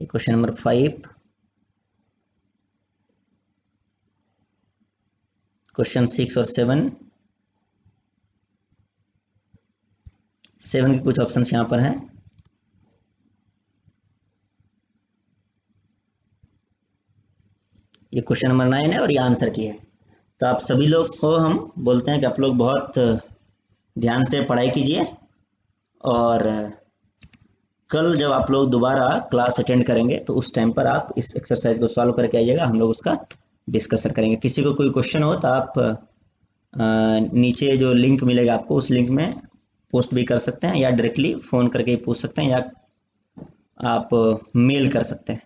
question number 5, question 6 और 7 के कुछ ऑप्शंस यहाँ पर हैं। ये क्वेश्चन नंबर 9 है और ये आंसर की है। तो आप सभी लोग को हम बोलते हैं कि आप लोग बहुत ध्यान से पढ़ाई कीजिए, और कल जब आप लोग दोबारा क्लास अटेंड करेंगे तो उस टाइम पर आप इस एक्सरसाइज को सॉल्व करके आइएगा, हम लोग उसका डिस्कशन करेंगे। किसी को कोई क्वेश्चन हो तो आप नीचे जो लिंक मिलेगा आपको, उस लिंक में पोस्ट भी कर सकते हैं, या डायरेक्टली फ़ोन करके ही पूछ सकते हैं, या आप मेल कर सकते हैं।